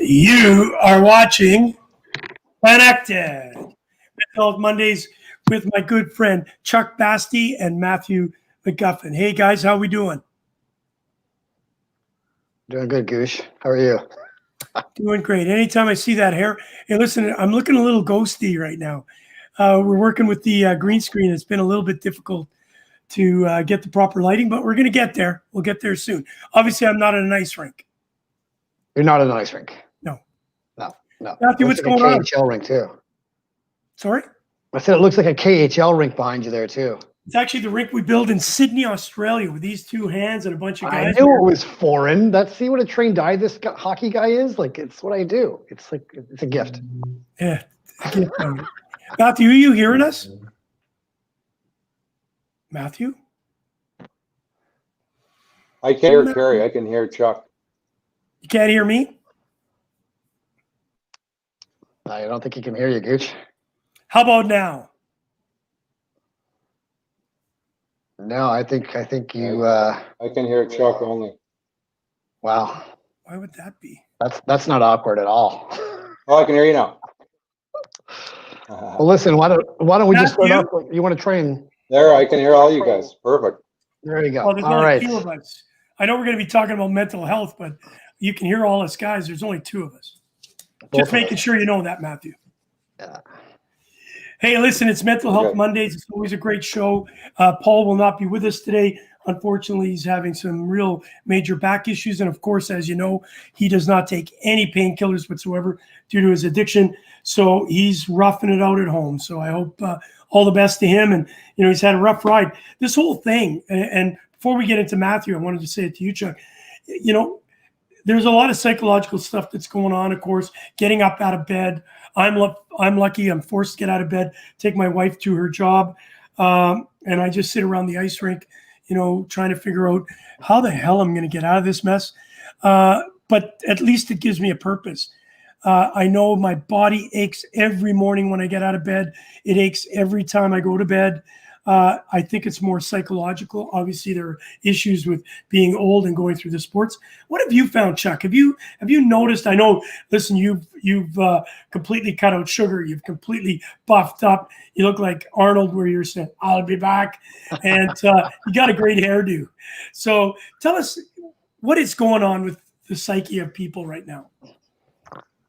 You are watching Connected Mental Mondays with my good friend Chuck Bastie and Matthew McGuffin. Hey guys, how we doing? Doing good, Gouche. How are you? Doing great. Anytime I see that hair, hey, listen, I'm looking a little ghosty right now. We're working with the green screen. It's been a little bit difficult to get the proper lighting, but we're going to get there. We'll get there soon. Obviously, I'm not at an ice rink. You're not at an ice rink. No. Matthew, what's going on? KHL rink too. Sorry? I said it looks like a KHL rink behind you there too. It's actually the rink we build in Sydney, Australia, with these two hands and a bunch of guys. I knew it was foreign. See what a trained eye this hockey guy is? Like, it's what I do. It's a gift. Yeah. A gift. Matthew, are you hearing us? Matthew? I can't hear Kerry. I can hear Chuck. You can't hear me? I don't think he can hear you, Gooch. How about now? No, I think you. I can hear Chuck only. Wow. Why would that be? That's not awkward at all. Oh, I can hear you now. Well, listen. Why don't we just start off? You want to train? There, I can hear all you guys. Perfect. There you go. Well, there's all only right. two of us. I know we're going to be talking about mental health, but you can hear all us guys. There's only two of us. Just making sure you know that, Matthew. Yeah. Hey, listen, it's Mental Health Mondays. It's always a great show. Paul will not be with us today. Unfortunately, he's having some real major back issues. And of course, as you know, he does not take any painkillers whatsoever due to his addiction. So he's roughing it out at home. So I hope all the best to him. And, you know, he's had a rough ride. This whole thing, and before we get into Matthew, I wanted to say it to you, Chuck, you know, there's a lot of psychological stuff that's going on, of course, getting up out of bed. I'm lucky. I'm forced to get out of bed, take my wife to her job. And I just sit around the ice rink, you know, trying to figure out how the hell I'm going to get out of this mess. But at least it gives me a purpose. I know my body aches every morning when I get out of bed. It aches every time I go to bed. I think it's more psychological. Obviously, there are issues with being old and going through the sports. What have you found, Chuck? Have you noticed? I know. Listen, you've completely cut out sugar. You've completely buffed up. You look like Arnold, where you're saying, "I'll be back," and you got a great hairdo. So tell us what is going on with the psyche of people right now.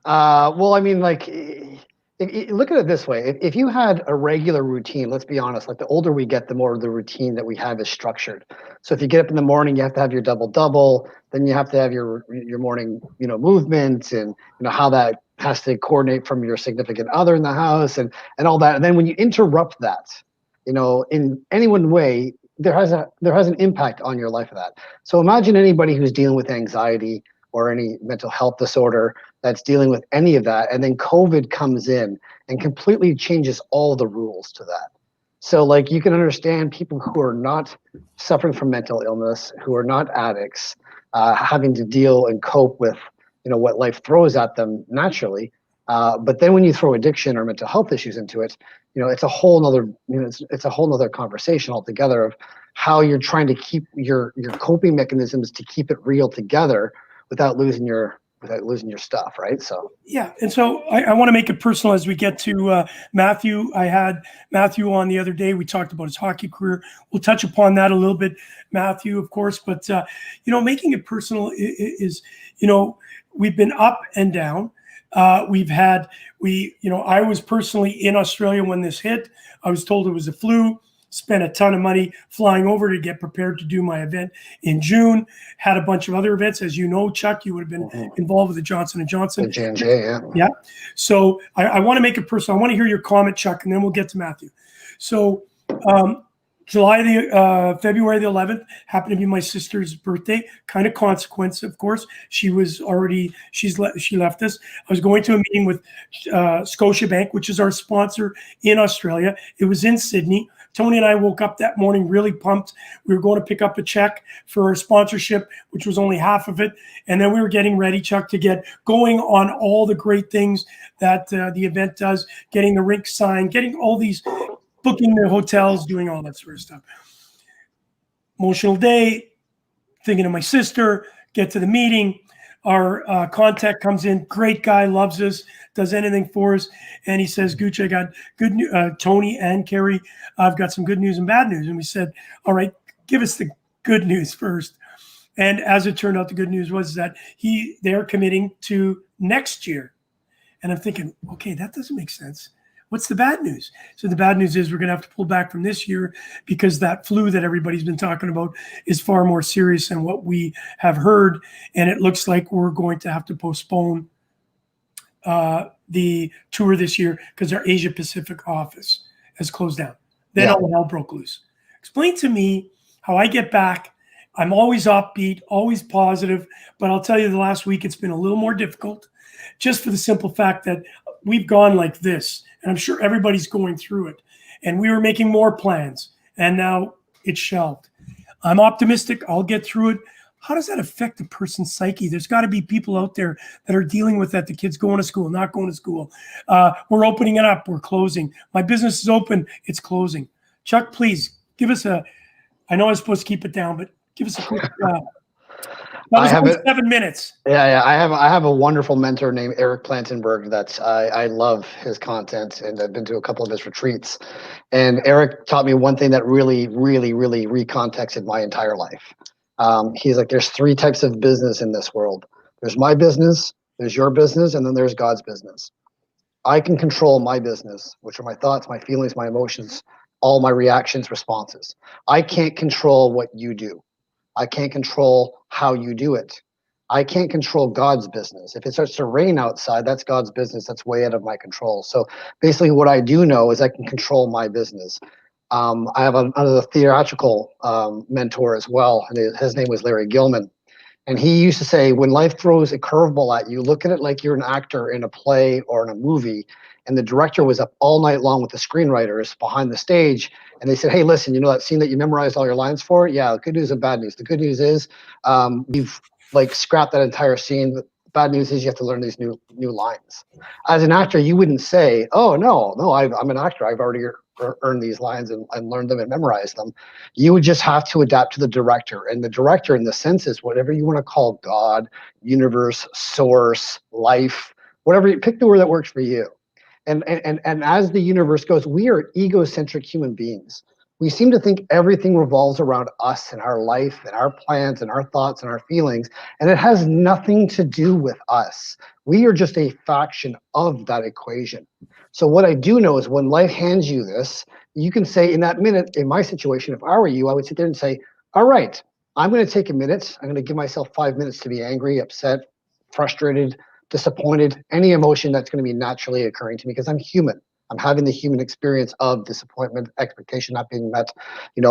Well, I mean, like, look at it this way. If you had a regular routine, let's be honest, like the older we get, the more the routine that we have is structured. So if you get up in the morning, you have to have your double, then you have to have your morning, you know, movement and, you know, how that has to coordinate from your significant other in the house and all that. And then when you interrupt that, you know, in any one way, there has an impact on your life of that. So imagine anybody who's dealing with anxiety or any mental health disorder that's dealing with any of that, and then COVID comes in and completely changes all the rules to that. So, like, you can understand people who are not suffering from mental illness, who are not addicts, having to deal and cope with, you know, what life throws at them naturally. But then when you throw addiction or mental health issues into it, you know, it's a whole nother, you know, it's a whole nother conversation altogether of how you're trying to keep your coping mechanisms to keep it real together without losing your stuff, right? So yeah, and so I want to make it personal as we get to Matthew. I had Matthew on the other day. We talked about his hockey career. We'll touch upon that a little bit, Matthew, of course. But you know, making it personal is, you know, we've been up and down. You know, I was personally in Australia when this hit. I was told it was a flu. Spent a ton of money flying over to get prepared to do my event in June. Had a bunch of other events. As you know, Chuck, you would have been involved with the Johnson & Johnson. The J&J, yeah. Yeah. So I want to make it personal. I want to hear your comment, Chuck, and then we'll get to Matthew. So February the 11th happened to be my sister's birthday. Kind of consequence, of course. She left us. I was going to a meeting with Scotiabank, which is our sponsor in Australia. It was in Sydney. Tony and I woke up that morning really pumped. We were going to pick up a check for our sponsorship, which was only half of it. And then we were getting ready, Chuck, to get going on all the great things that the event does, getting the rink signed, getting all these, booking the hotels, doing all that sort of stuff. Emotional day, thinking of my sister, get to the meeting. our contact comes in, great guy, loves us, does anything for us. And he says, Gooch, I got good news, Tony and Kerry, I've got some good news and bad news. And we said, all right, give us the good news first. And as it turned out, the good news was that they're committing to next year. And I'm thinking, okay, that doesn't make sense. What's the bad news? So the bad news is we're going to have to pull back from this year because that flu that everybody's been talking about is far more serious than what we have heard. And it looks like we're going to have to postpone the tour this year because our Asia Pacific office has closed down. Then all hell broke loose. Explain to me how I get back. I'm always upbeat, always positive, but I'll tell you the last week it's been a little more difficult just for the simple fact that we've gone like this, and I'm sure everybody's going through it. And we were making more plans, and now it's shelved. I'm optimistic. I'll get through it. How does that affect the person's psyche? There's got to be people out there that are dealing with that. The kids going to school, not going to school. We're opening it up. We're closing. My business is open. It's closing. Chuck, please give us I know I'm supposed to keep it down, but give us a quick. That was only 7 minutes. Yeah. I have a wonderful mentor named Eric Plantenberg. I love his content, and I've been to a couple of his retreats. And Eric taught me one thing that really, really, really recontexted my entire life. He's like, there's 3 types of business in this world. There's my business, there's your business, and then there's God's business. I can control my business, which are my thoughts, my feelings, my emotions, all my reactions, responses. I can't control what you do. I can't control how you do it. I can't control God's business. If it starts to rain outside, that's God's business. That's way out of my control. So basically what I do know is I can control my business. I have another theatrical mentor as well, and his name was Larry Gilman. And he used to say, when life throws a curveball at you, look at it like you're an actor in a play or in a movie. And the director was up all night long with the screenwriters behind the stage. And they said, hey, listen, you know that scene that you memorized all your lines for? Yeah, good news and bad news. The good news is we've scrapped that entire scene. The bad news is you have to learn these new lines. As an actor, you wouldn't say, oh, no, I'm an actor. I've already earned these lines and learned them and memorized them. You would just have to adapt to the director. And the director, in the sense, is whatever you want to call God, universe, source, life, whatever. Pick the word that works for you. And as the universe goes, we are egocentric human beings. We seem to think everything revolves around us and our life and our plans and our thoughts and our feelings, and it has nothing to do with us. We are just a fraction of that equation. So what I do know is when life hands you this, you can say in that minute, in my situation, if I were you, I would sit there and say, all right, I'm going to take a minute. I'm going to give myself 5 minutes to be angry, upset, frustrated, disappointed, any emotion that's going to be naturally occurring to me because I'm human. I'm having the human experience of disappointment, expectation not being met,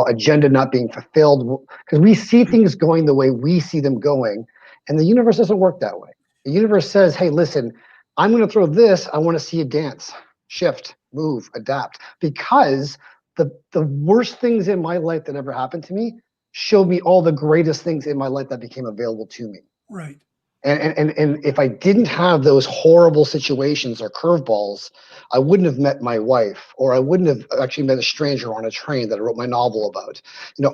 agenda not being fulfilled, because we see things going the way we see them going, and the universe doesn't work that way. The universe says, hey, listen, I'm going to throw this. I want to see you dance, shift, move, adapt, because the worst things in my life that ever happened to me showed me all the greatest things in my life that became available to me. Right. And if I didn't have those horrible situations or curveballs, I wouldn't have met my wife, or I wouldn't have actually met a stranger on a train that I wrote my novel about.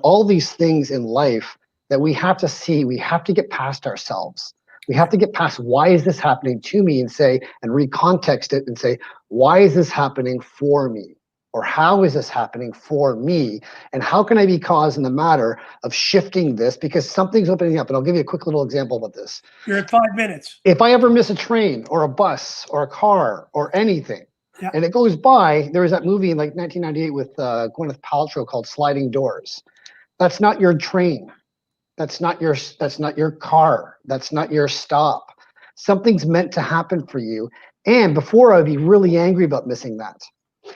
All these things in life that we have to see, we have to get past ourselves. We have to get past why is this happening to me and recontext it and say, why is this happening for me? Or how is this happening for me? And how can I be cause in the matter of shifting this? Because something's opening up. And I'll give you a quick little example about this. You're at 5 minutes. If I ever miss a train or a bus or a car or anything, and it goes by, there was that movie in 1998 with Gwyneth Paltrow called Sliding Doors. That's not your train. That's not your car. That's not your stop. Something's meant to happen for you. And before, I'd be really angry about missing that.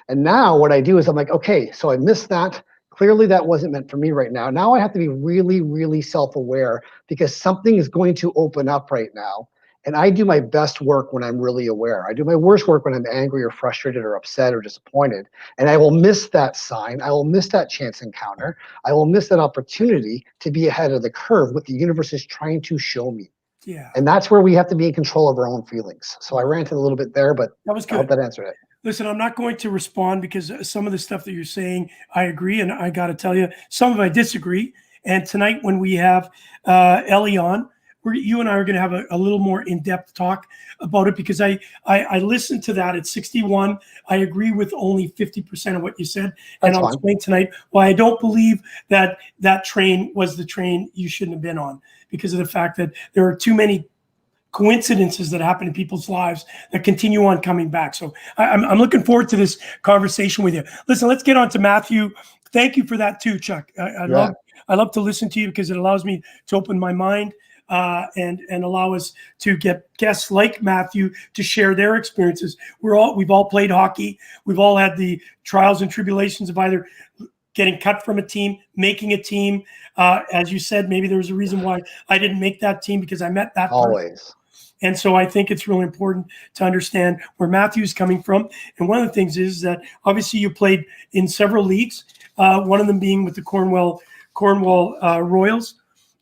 And now what I do is I'm like, okay, so I missed that. Clearly that wasn't meant for me right now. Now I have to be really, really self-aware because something is going to open up right now. And I do my best work when I'm really aware. I do my worst work when I'm angry or frustrated or upset or disappointed. And I will miss that sign. I will miss that chance encounter. I will miss that opportunity to be ahead of the curve, what the universe is trying to show me. Yeah. And that's where we have to be in control of our own feelings. So I ranted a little bit there, but that was good. I hope that answered it. Listen, I'm not going to respond because some of the stuff that you're saying, I agree. And I got to tell you, some of it I disagree. And tonight when we have Ellie on, you and I are going to have a little more in-depth talk about it, because I listened to that at 61. I agree with only 50% of what you said, and I'll explain tonight why I don't believe that train was the train you shouldn't have been on, because of the fact that there are too many coincidences that happen in people's lives that continue on coming back. So I'm looking forward to this conversation with you. Listen, let's get on to Matthew. Thank you for that too, Chuck. I love to listen to you, because it allows me to open my mind and allow us to get guests like Matthew to share their experiences. We've all played hockey. We've all had the trials and tribulations of either getting cut from a team, making a team. As you said, maybe there was a reason why I didn't make that team, because I met that person. And so I think it's really important to understand where Matthew's coming from. And one of the things is that obviously you played in several leagues, one of them being with the Cornwall Royals.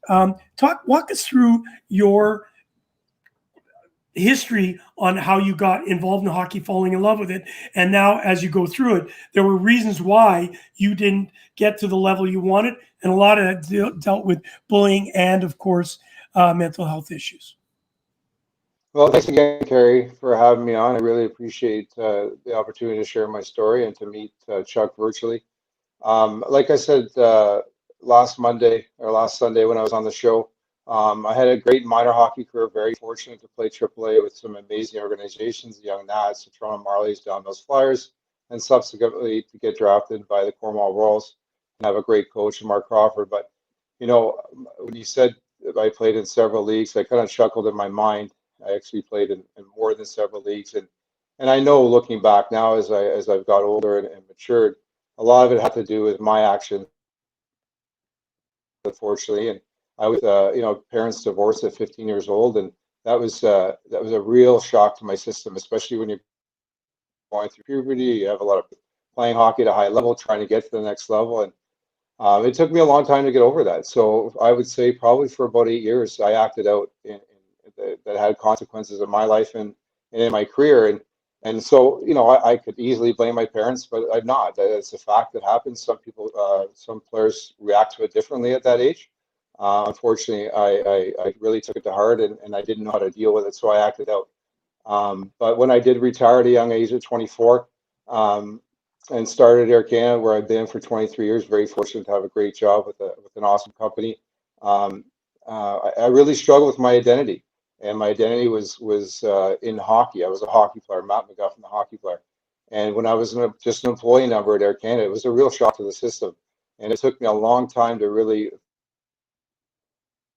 Walk us through your history on how you got involved in hockey, falling in love with it. And now as you go through it, there were reasons why you didn't get to the level you wanted. And a lot of that dealt with bullying and, of course, mental health issues. Well, thanks again, Kerry, for having me on. I really appreciate the opportunity to share my story and to meet Chuck virtually. Like I said last Sunday when I was on the show, I had a great minor hockey career, very fortunate to play AAA with some amazing organizations, the Young Nats, the Toronto Marlies, Don Mills Flyers, and subsequently to get drafted by the Cornwall Royals and have a great coach, Mark Crawford. But, you know, when you said I played in several leagues, I kind of chuckled in my mind. I actually played in more than several leagues. And I know, looking back now as I've got older and matured, a lot of it had to do with my actions, unfortunately. And I was, parents divorced at 15 years old, and that was a real shock to my system, especially when you're going through puberty. You have a lot of playing hockey at a high level, trying to get to the next level, and it took me a long time to get over that. So I would say probably for about 8 years, I acted out that had consequences in my life and in my career. And so, I could easily blame my parents, but I'm not. It's a fact that happens. Some people, some players react to it differently at that age. Unfortunately, I really took it to heart, and I didn't know how to deal with it, so I acted out. But when I did retire at a young age at 24, and started Air Canada, where I've been for 23 years, very fortunate to have a great job with an awesome company. I really struggled with my identity. And my identity was in hockey. I was a hockey player, Matt McGuffin, the hockey player. And when I was just an employee number at Air Canada, it was a real shock to the system. And it took me a long time to really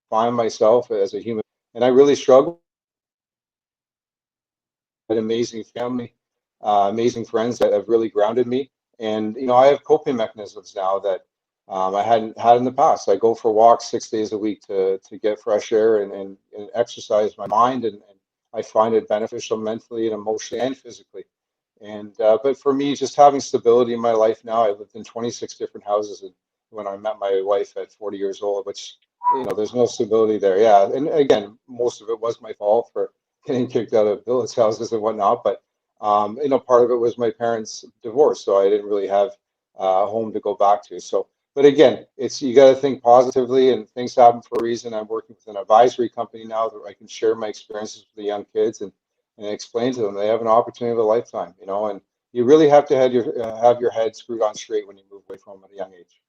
find myself as a human. And I really struggled. An amazing family, amazing friends that have really grounded me. And, I have coping mechanisms now that I hadn't had in the past. I go for walks 6 days a week to get fresh air and exercise my mind, and I find it beneficial mentally and emotionally and physically. And but for me, just having stability in my life now, I lived in 26 different houses when I met my wife at 40 years old, which, there's no stability there. Yeah, and again, most of it was my fault for getting kicked out of village houses and whatnot. But part of it was my parents' divorce, so I didn't really have a home to go back to. So. But again, you got to think positively, and things happen for a reason. I'm working with an advisory company now that I can share my experiences with the young kids and explain to them they have an opportunity of a lifetime, and you really have to have your head screwed on straight when you move away from them at a young age.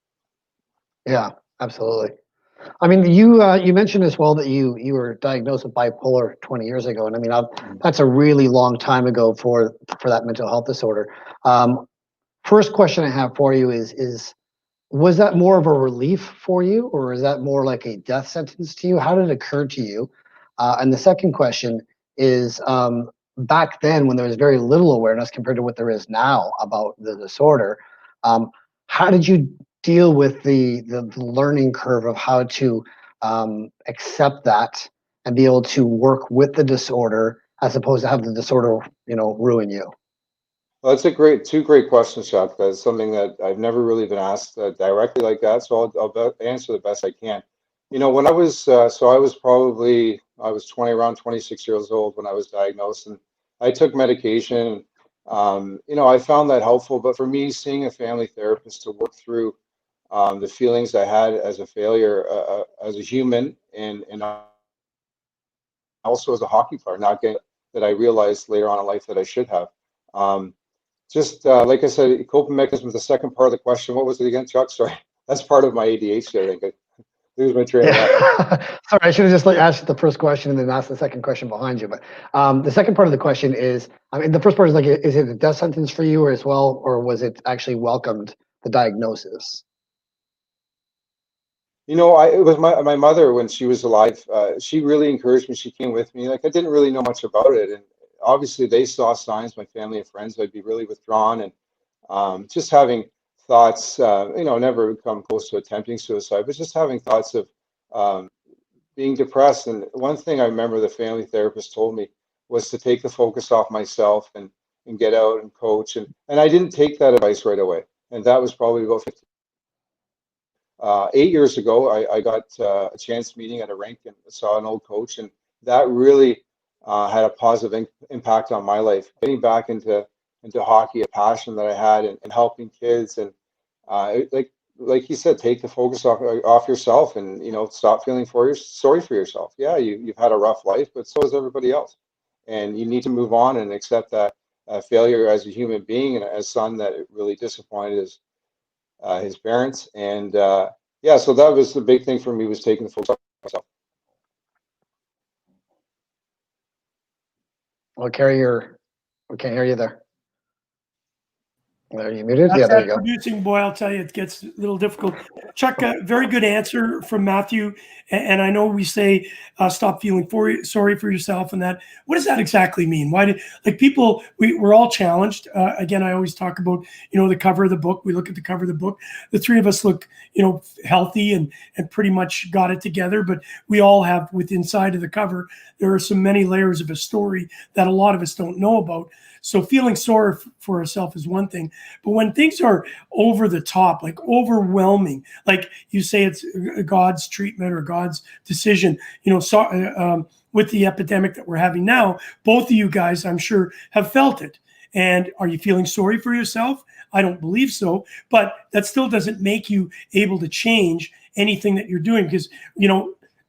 Yeah, absolutely. I mean, you mentioned as well that you were diagnosed with bipolar 20 years ago, and I mean that's a really long time ago for that mental health disorder. First question I have for you is was that more of a relief for you, or is that more like a death sentence to you? How did it occur to you? And the second question is, back then when there was very little awareness compared to what there is now about the disorder, how did you deal with the learning curve of how to accept that and be able to work with the disorder as opposed to have the disorder, ruin you? Well, that's two great questions, Chuck. That's something that I've never really been asked directly like that. So I'll answer the best I can. When I was, I was around 26 years old when I was diagnosed, and I took medication. I found that helpful. But for me, seeing a family therapist to work through the feelings I had as a failure, as a human, and also as a hockey player, not getting that I realized later on in life that I should have. Like I said, coping mechanism. The second part of the question, what was it again, Chuck? Sorry, that's part of my ADHD. I think I lose my train of thought. Sorry, I should have just asked the first question and then asked the second question behind you. But the second part of the question is, I mean, the first part is like, is it a death sentence for you as well, or was it actually welcomed, the diagnosis? You know, it was my mother when she was alive. She really encouraged me. She came with me. Like, I didn't really know much about it, and obviously they saw signs. My family and friends, I'd be really withdrawn, and just having thoughts. Never come close to attempting suicide, but just having thoughts of being depressed. And one thing I remember the family therapist told me was to take the focus off myself and get out and coach. And I didn't take that advice right away. And that was probably about 8 years ago. I got a chance meeting at a rink and saw an old coach, and that really had a positive impact on my life. Getting back into hockey, a passion that I had, and helping kids, and like he said, take the focus off yourself, and stop feeling sorry for yourself. Yeah, you've had a rough life, but so has everybody else, and you need to move on and accept that failure as a human being, and as son that it really disappointed his parents. And so that was the big thing for me, was taking the focus off myself. Well, Carrie, we can't hear you there. Are you muted? That's Yeah, there you go. Producing, boy, I'll tell you, it gets a little difficult. Chuck, a very good answer from Matthew. And I know we say stop feeling sorry for yourself, and that. What does that exactly mean? Why do people? We're all challenged. Again, I always talk about the cover of the book. We look at the cover of the book. The three of us look healthy and pretty much got it together. But we all have, within inside of the cover, there are so many layers of a story that a lot of us don't know about. So feeling sorry for ourselves is one thing, but when things are over the top, like overwhelming, like you say, it's God's treatment or God's decision, with the epidemic that we're having now, both of you guys, I'm sure, have felt it. And are you feeling sorry for yourself? I don't believe so, but that still doesn't make you able to change anything that you're doing, because,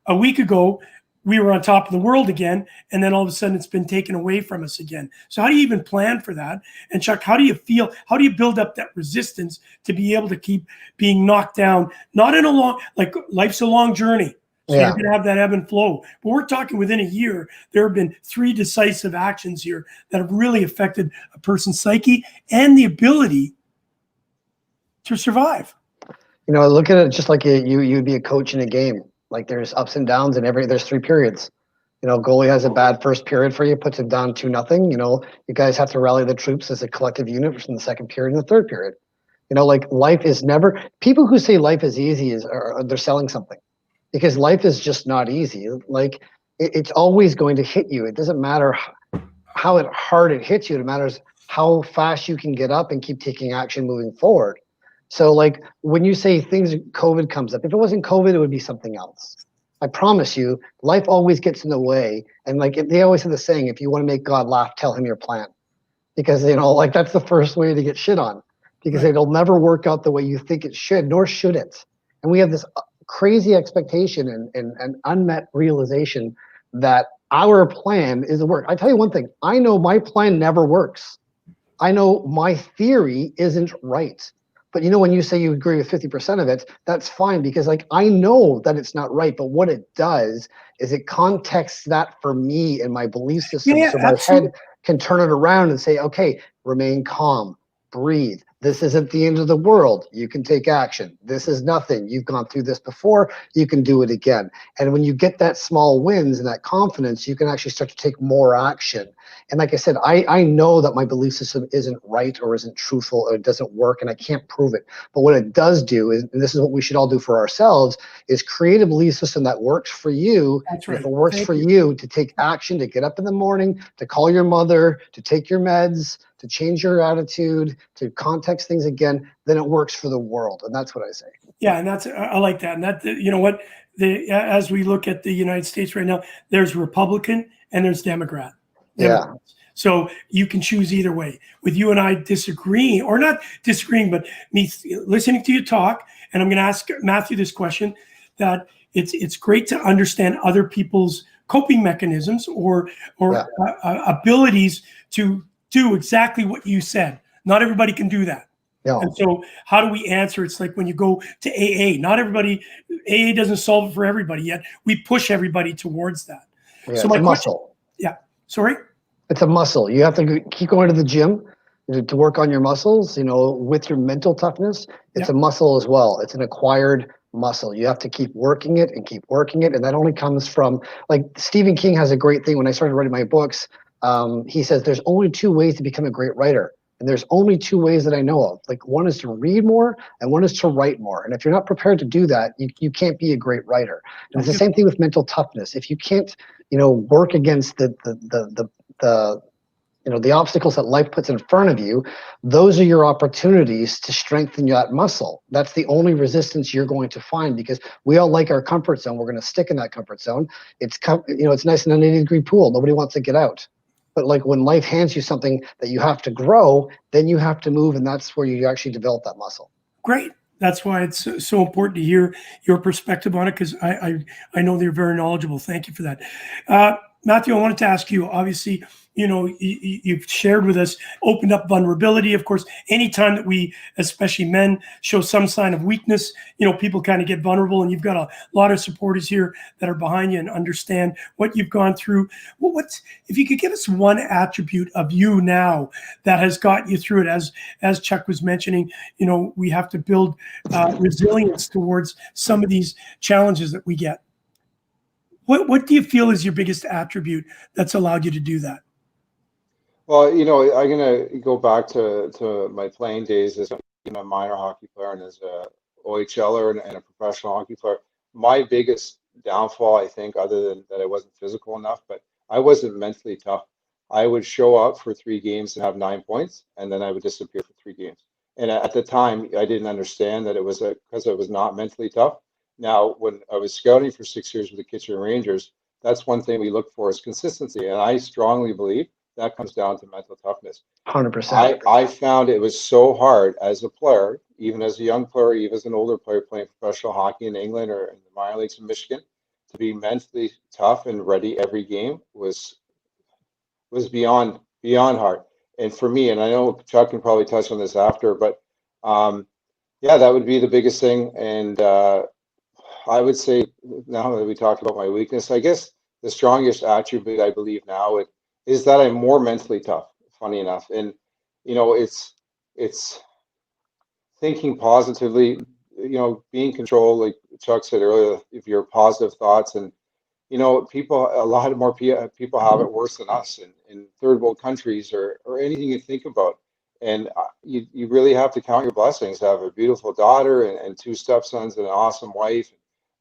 a week ago, we were on top of the world again, and then all of a sudden it's been taken away from us again. So how do you even plan for that? And Chuck, how do you feel? How do you build up that resistance to be able to keep being knocked down? Not in a long, life's a long journey. So you're going to have that ebb and flow. But we're talking within a year, there have been 3 decisive actions here that have really affected a person's psyche and the ability to survive. Look at it just like you'd be a coach in a game. Like, there's ups and downs, and there's 3 periods. Goalie has a bad first period for you, puts it down 2-0. You guys have to rally the troops as a collective unit from the second period and the third period. Life is never. People who say life is easy they're selling something, because life is just not easy. Like, it's always going to hit you. It doesn't matter how hard it hits you. It matters how fast you can get up and keep taking action moving forward. So, like, when you say COVID comes up, if it wasn't COVID, it would be something else. I promise you, life always gets in the way. And they always have the saying, if you want to make God laugh, tell him your plan. Because, that's the first way to get shit on, because it'll never work out the way you think it should, nor should it. And we have this crazy expectation and unmet realization that our plan is the work. I tell you one thing, I know my plan never works. I know my theory isn't right. But when you say you agree with 50% of it, that's fine, because I know that it's not right. But what it does is it contexts that for me in my belief system. So my head can turn it around and say, okay, remain calm, breathe. This isn't the end of the world. You can take action. This is nothing. You've gone through this before. You can do it again. And when you get that small wins and that confidence, you can actually start to take more action. And like I said, I know that my belief system isn't right or isn't truthful or it doesn't work, and I can't prove it. But what it does do is, and this is what we should all do for ourselves, is create a belief system that works for you. That's right. If it works for you to take action, to get up in the morning, to call your mother, to take your meds, to change your attitude, to context things again, then it works for the world. And that's what I say. Yeah, and I like that. And that, what, as we look at the United States right now, there's Republican and there's Democrat. Yeah. So you can choose either way. With you and I disagreeing, or not disagreeing, but me listening to you talk, and I'm going to ask Matthew this question, that it's great to understand other people's coping mechanisms or abilities to do exactly what you said. Not everybody can do that. Yeah. And so how do we answer? It's like when you go to AA, not everybody, AA doesn't solve it for everybody yet. We push everybody towards that. Yeah, so it's a muscle. Yeah. Sorry? It's a muscle. You have to keep going to the gym to work on your muscles, with your mental toughness. It's a muscle as well. It's an acquired muscle. You have to keep working it and keep working it. And that only comes from, like, Stephen King has a great thing. When I started writing my books, he says there's only 2 ways to become a great writer. And there's only 2 ways that I know of. Like, one is to read more and one is to write more. And if you're not prepared to do that, you can't be a great writer. And it's the same thing with mental toughness. If you can't, work against the obstacles that life puts in front of you, those are your opportunities to strengthen that muscle. That's the only resistance you're going to find, because we all like our comfort zone. We're going to stick in that comfort zone. It's nice in an 80-degree pool. Nobody wants to get out. But like when life hands you something that you have to grow, then you have to move, and that's where you actually develop that muscle. Great. That's why it's so important to hear your perspective on it, because I know that you're very knowledgeable. Thank you for that. Matthew, I wanted to ask you, obviously, you've shared with us, opened up vulnerability. Of course, anytime that we, especially men, show some sign of weakness, people kind of get vulnerable, and you've got a lot of supporters here that are behind you and understand what you've gone through. Well, if you could give us one attribute of you now that has got you through it, as Chuck was mentioning, we have to build resilience towards some of these challenges that we get. What do you feel is your biggest attribute that's allowed you to do that? Well, I'm going to go back to my playing days as a minor hockey player and as a OHLer and a professional hockey player. My biggest downfall, I think, other than that I wasn't physical enough, but I wasn't mentally tough. I would show up for 3 games and have 9 points, and then I would disappear for 3 games. And at the time, I didn't understand that it was because I was not mentally tough. Now, when I was scouting for 6 years with the Kitchener Rangers, that's one thing we look for is consistency. And I strongly believe that comes down to mental toughness. 100%. I found it was so hard as a player, even as a young player, even as an older player playing professional hockey in England or in the minor leagues in Michigan, to be mentally tough and ready every game was beyond hard. And for me, and I know Chuck can probably touch on this after, but that would be the biggest thing. And I would say, now that we talked about my weakness, I guess the strongest attribute I believe now is that I'm more mentally tough, funny enough. And, it's thinking positively, being controlled, like Chuck said earlier, if your positive thoughts. And, a lot more people have it worse than us in third world countries or anything you think about. And you really have to count your blessings. I have a beautiful daughter and 2 stepsons and an awesome wife,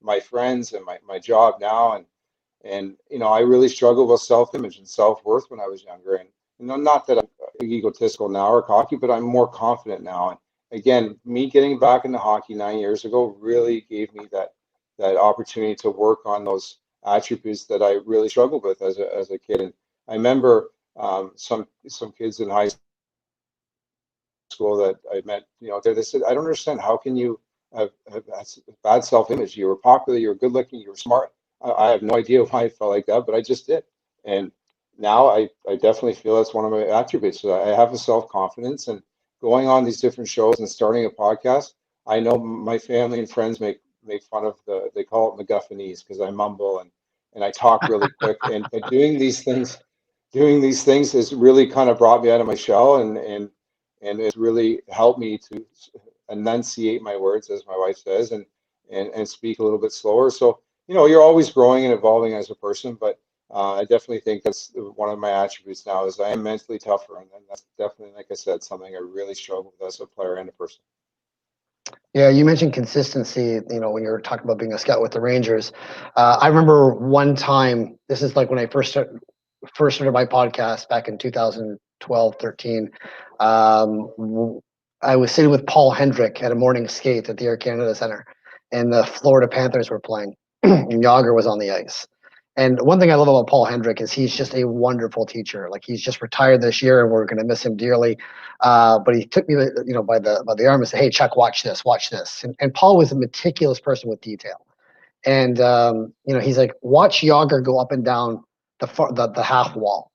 my friends and my job now. And I really struggled with self-image and self-worth when I was younger. And not that I'm egotistical now or cocky, but I'm more confident now. And again, me getting back into hockey 9 years ago really gave me that opportunity to work on those attributes that I really struggled with as a kid. And I remember some kids in high school that I met, they said, I don't understand, how can you have bad self-image? You were popular, you were good looking, you were smart. I have no idea why I felt like that, but I just did. And now I definitely feel that's one of my attributes. So I have a self-confidence, and going on these different shows and starting a podcast, I know my family and friends make fun of they call it McGuffinese because I mumble and I talk really quick. But doing these things has really kind of brought me out of my shell and it's really helped me to enunciate my words, as my wife says, and speak a little bit slower. So, you're always growing and evolving as a person, but I definitely think that's one of my attributes now is I am mentally tougher. And that's definitely, like I said, something I really struggle with as a player and a person. Yeah, you mentioned consistency, when you were talking about being a scout with the Rangers. I remember one time, this is like when I first started my podcast back in 2012, 13. I was sitting with Paul Hendrick at a morning skate at the Air Canada Center, and the Florida Panthers were playing, and Yager was on the ice. And one thing I love about Paul Hendrick is he's just a wonderful teacher. Like, he's just retired this year, and we're going to miss him dearly. But he took me, by the arm and said, "Hey, Chuck, watch this." And Paul was a meticulous person with detail. And he's like, watch Yager go up and down the half wall.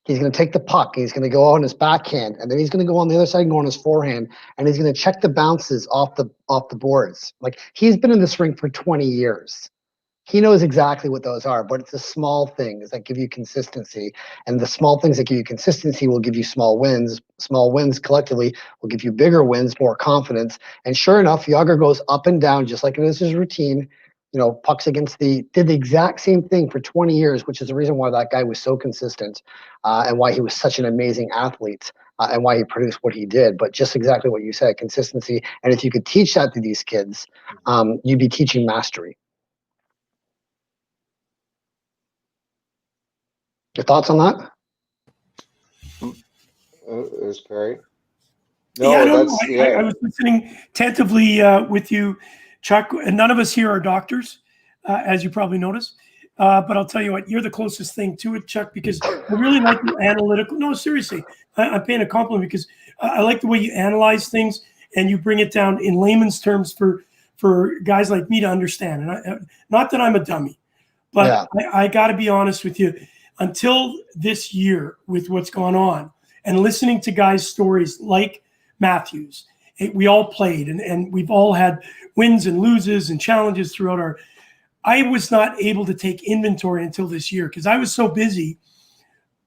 He's going to take the puck. He's going to go on his backhand, and then he's going to go on the other side and go on his forehand, and he's going to check the bounces off the boards. Like, he's been in this rink for 20 years. He knows exactly what those are, but it's the small things that give you consistency, and the small things that give you consistency will give you small wins. Small wins collectively will give you bigger wins, more confidence. And sure enough, Yager goes up and down just like it is his routine. Pucks against did the exact same thing for 20 years, which is the reason why that guy was so consistent, and why he was such an amazing athlete, and why he produced what he did. But just exactly what you said, consistency. And if you could teach that to these kids, you'd be teaching mastery. Your thoughts on that? There's Perry. No, I was listening attentively with you, Chuck, and none of us here are doctors, as you probably noticed. But I'll tell you what, you're the closest thing to it, Chuck, because I really like your analytical. No, seriously, I'm paying a compliment because I like the way you analyze things and you bring it down in layman's terms for guys like me to understand. And not that I'm a dummy, but yeah. I got to be honest with you. Until this year, with what's gone on, and listening to guys' stories like Matthews, we all played, and we've all had wins and loses and challenges throughout I was not able to take inventory until this year because I was so busy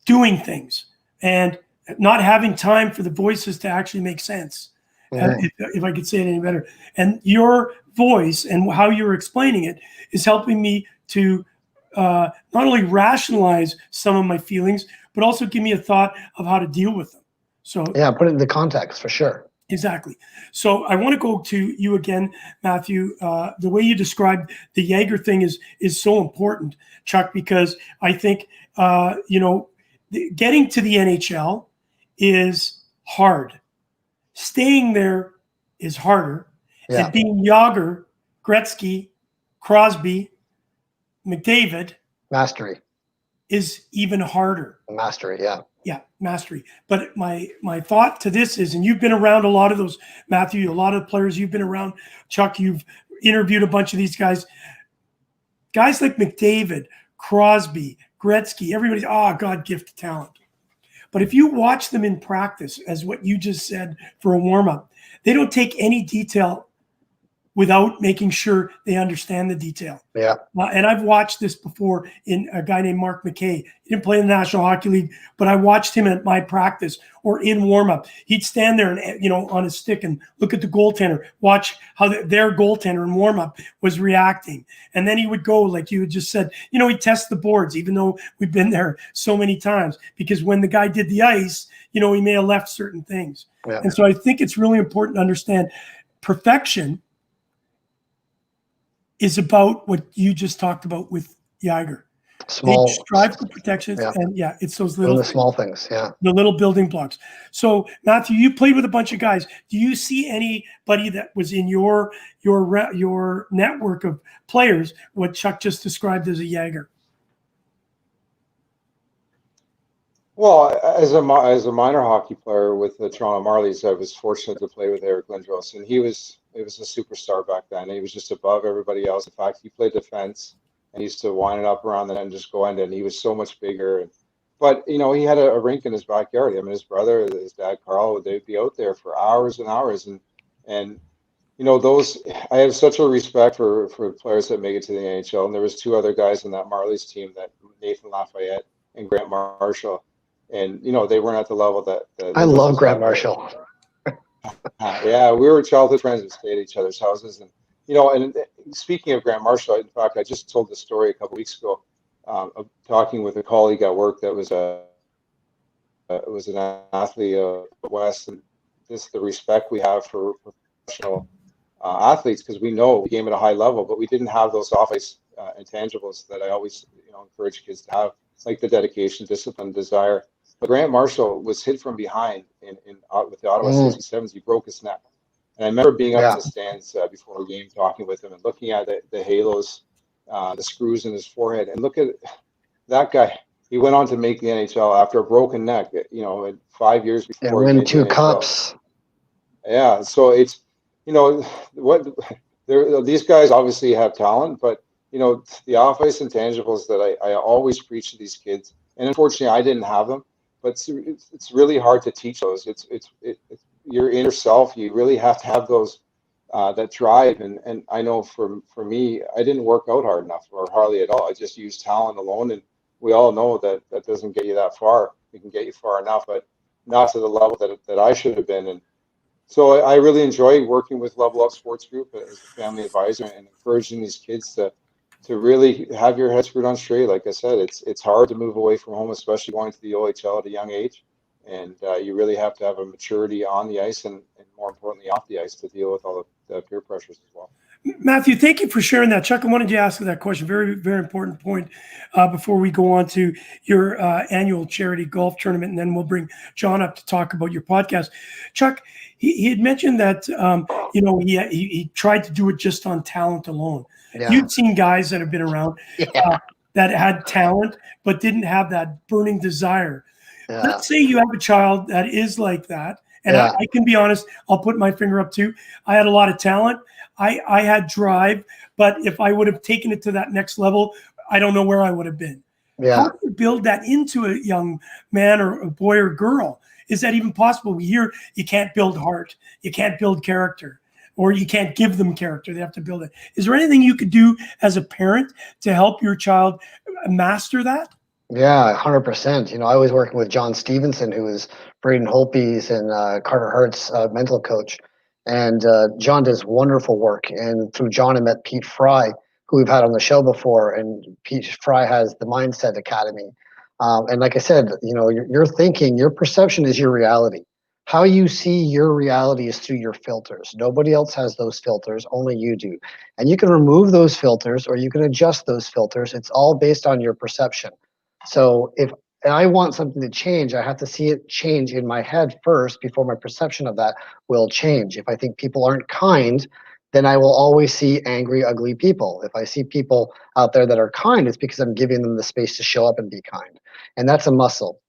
doing things and not having time for the voices to actually make sense, if I could say it any better. And your voice and how you're explaining it is helping me to not only rationalize some of my feelings, but also give me a thought of how to deal with them. So yeah, put it into context for sure. Exactly. So I want to go to you again, Matthew. The way you described the Jaeger thing is so important, Chuck, because I think, getting to the NHL is hard. Staying there is harder. Yeah. And being Yager, Gretzky, Crosby, McDavid. Mastery. Is even harder. Mastery, yeah. Yeah, mastery. But my thought to this is, and you've been around a lot of those, Matthew, a lot of players you've been around, Chuck, you've interviewed a bunch of these guys. Guys like McDavid, Crosby, Gretzky, everybody, God gift talent. But if you watch them in practice, as what you just said for a warm-up, they don't take any detail without making sure they understand the detail. Yeah. And I've watched this before in a guy named Mark McKay. He didn't play in the National Hockey League, but I watched him at my practice or in warm-up. He'd stand there and, on his stick and look at the goaltender, watch how their goaltender in warm-up was reacting. And then he would go, like you had just said, he'd test the boards, even though we've been there so many times, because when the guy did the ice, he may have left certain things. Yeah. And so I think it's really important to understand perfection is about what you just talked about with Jaeger. They strive for protections, and it's those little the small things, the little building blocks. So, Matthew, you played with a bunch of guys. Do you see anybody that was in your network of players what Chuck just described as a Jaeger? Well, as a minor hockey player with the Toronto Marlies, I was fortunate to play with Eric Lindros, and he was a superstar back then. He was just above everybody else. In fact, he played defense and he used to wind it up around the net and just go in, and he was so much bigger. But he had a rink in his backyard. I mean, his brother, his dad Carl, they'd be out there for hours and hours, and those, I have such a respect for players that make it to the NHL. And there was two other guys in that Marlies team, that Nathan Lafayette and Grant Marshall. And, they weren't at the level that I love Grant Marshall. Yeah, we were childhood friends and stayed at each other's houses. And, and speaking of Grant Marshall, in fact, I just told the story a couple weeks ago, of talking with a colleague at work that was an athlete of the West, and the respect we have for professional athletes, because we know the game at a high level, but we didn't have those off-ice intangibles that I always encourage kids to have, like the dedication, discipline, desire. But Grant Marshall was hit from behind with the Ottawa 67s. He broke his neck. And I remember being up in the stands before a game, talking with him and looking at the halos, the screws in his forehead. And look at that guy. He went on to make the NHL after a broken neck, 5 years before. And win 2 cups. Yeah. So it's, these guys obviously have talent, but the off-ice intangibles that I always preach to these kids, and unfortunately I didn't have them, but it's really hard to teach those. It's your inner self. You really have to have those that drive. And I know for me, I didn't work out hard enough or hardly at all. I just used talent alone, and we all know that doesn't get you that far. It can get you far enough, but not to the level that I should have been. And so I really enjoy working with Level Up Sports Group as a family advisor and encouraging these kids to really have your head screwed on straight. Like I said, it's hard to move away from home, especially going to the OHL at a young age. And you really have to have a maturity on the ice and more importantly off the ice to deal with all the peer pressures as well. Matthew, thank you for sharing that. Chuck, I wanted to ask you that question. Very, very important point before we go on to your annual charity golf tournament, and then we'll bring John up to talk about your podcast. Chuck, he had mentioned that, he tried to do it just on talent alone. Yeah. You've seen guys that have been around that had talent but didn't have that burning desire. Yeah. Let's say you have a child that is like that. And I can be honest, I'll put my finger up too. I had a lot of talent. I had drive, but if I would have taken it to that next level, I don't know where I would have been. Yeah. How do you build that into a young man or a boy or girl? Is that even possible? We hear you can't build heart, you can't build character, or you can't give them character. They have to build it. Is there anything you could do as a parent to help your child master that? Yeah, 100%. I was working with John Stevenson, who is Braden Holtby's and Carter Hart's mental coach. And John does wonderful work. And through John, I met Pete Fry, who we've had on the show before. And Pete Fry has the Mindset Academy. And like I said, your thinking, your perception is your reality. How you see your reality is through your filters. Nobody else has those filters, only you do. And you can remove those filters or you can adjust those filters. It's all based on your perception. So if I want something to change, I have to see it change in my head first before my perception of that will change. If I think people aren't kind, then I will always see angry, ugly people. If I see people out there that are kind, it's because I'm giving them the space to show up and be kind. And that's a muscle.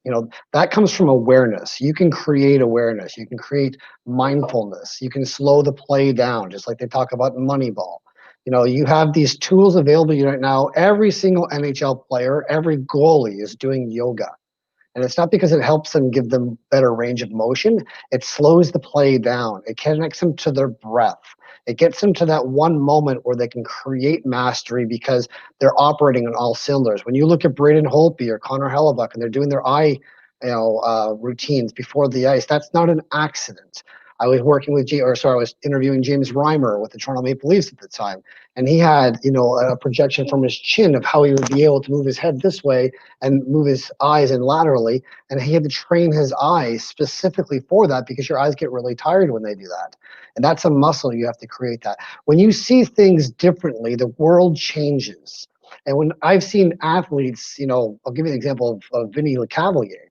That comes from awareness. You can create awareness. You can create mindfulness. You can slow the play down, just like they talk about in Moneyball. You have these tools available to you right now. Every single NHL player, every goalie is doing yoga. And it's not because it helps them give them better range of motion. It slows the play down. It connects them to their breath. It gets them to that one moment where they can create mastery because they're operating on all cylinders. When you look at Braden Holtby or Connor Hellebuck and they're doing their eye routines before the ice, that's not an accident. I was interviewing James Reimer with the Toronto Maple Leafs at the time, and he had, a projection from his chin of how he would be able to move his head this way and move his eyes in laterally, and he had to train his eyes specifically for that because your eyes get really tired when they do that. And that's a muscle you have to create that. When you see things differently, the world changes. And when I've seen athletes, I'll give you an example of Vinny LeCavalier,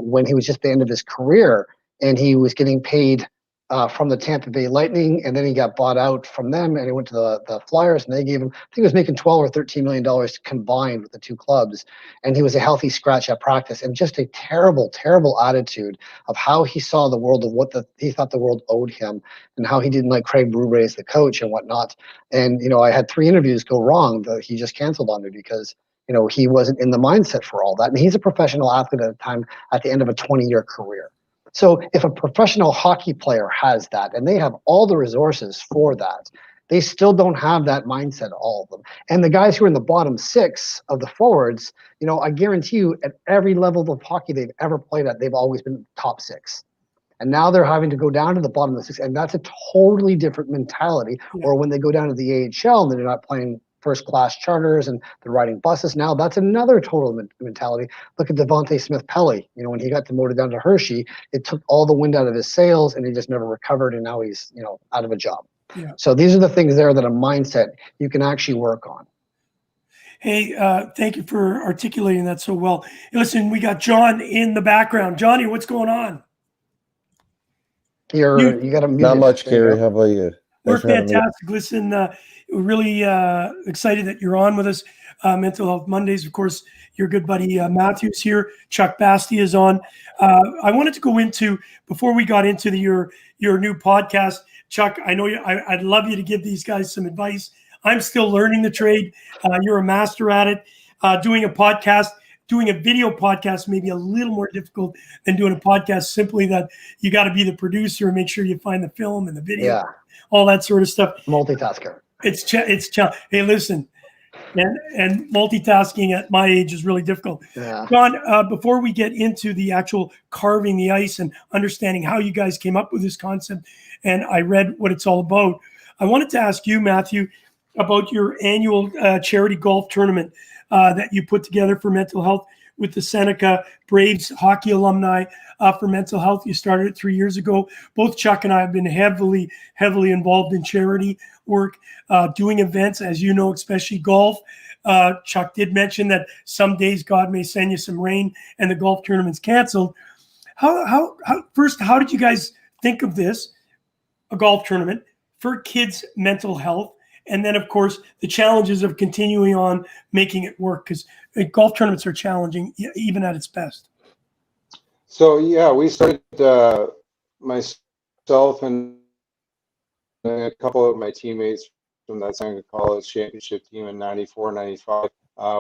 when he was just at the end of his career, and he was getting paid from the Tampa Bay Lightning, and then he got bought out from them, and he went to the Flyers, and they gave him, I think he was making $12 or $13 million combined with the two clubs, and he was a healthy scratch at practice, and just a terrible, terrible attitude of how he saw the world, of what he thought the world owed him, and how he didn't like Craig Berube as the coach and whatnot. And I had 3 interviews go wrong that he just canceled on me because he wasn't in the mindset for all that, and he's a professional athlete at the time at the end of a 20-year career. So if a professional hockey player has that and they have all the resources for that, they still don't have that mindset, all of them. And the guys who are in the bottom 6 of the forwards, I guarantee you at every level of hockey they've ever played at, they've always been top 6. And now they're having to go down to the bottom of the 6, and that's a totally different mentality. Yeah. Or when they go down to the AHL and they're not playing first-class charters and they're riding buses now, that's another total mentality. Look at Devontae Smith-Pelly. When he got demoted down to Hershey, it took all the wind out of his sails, and he just never recovered, and now he's out of a job. Yeah. So these are the things there that a mindset you can actually work on. Hey, thank you for articulating that so well. Listen, we got John in the background. Johnny, what's going on? You got to mute. Not much, Kerry. How about you? We're fantastic. Listen, we're really excited that you're on with us. Mental Health Mondays, of course, your good buddy Matthew's here. Chuck Bastie is on. I wanted to go into, before we got into your new podcast, Chuck, I know I'd love you to give these guys some advice. I'm still learning the trade. You're a master at it. Doing a video podcast may be a little more difficult than doing a podcast, simply that you got to be the producer and make sure you find the film and the video, all that sort of stuff. Multitasker. Hey, listen, and multitasking at my age is really difficult. Yeah. John, before we get into the actual carving the ice and understanding how you guys came up with this concept, and I read what it's all about, I wanted to ask you, Matthew, about your annual charity golf tournament that you put together for mental health with the Seneca Braves Hockey Alumni for mental health. You started it 3 years ago. Both Chuck and I have been heavily involved in charity work, doing events, as you know, especially golf. Chuck did mention that some days God may send you some rain and the golf tournament's canceled. First, how did you guys think of this, a golf tournament for kids' mental health? And then, of course, the challenges of continuing on making it work, because golf tournaments are challenging, even at its best. So, yeah, we started, myself and a couple of my teammates from that Seneca College championship team in 94, 95.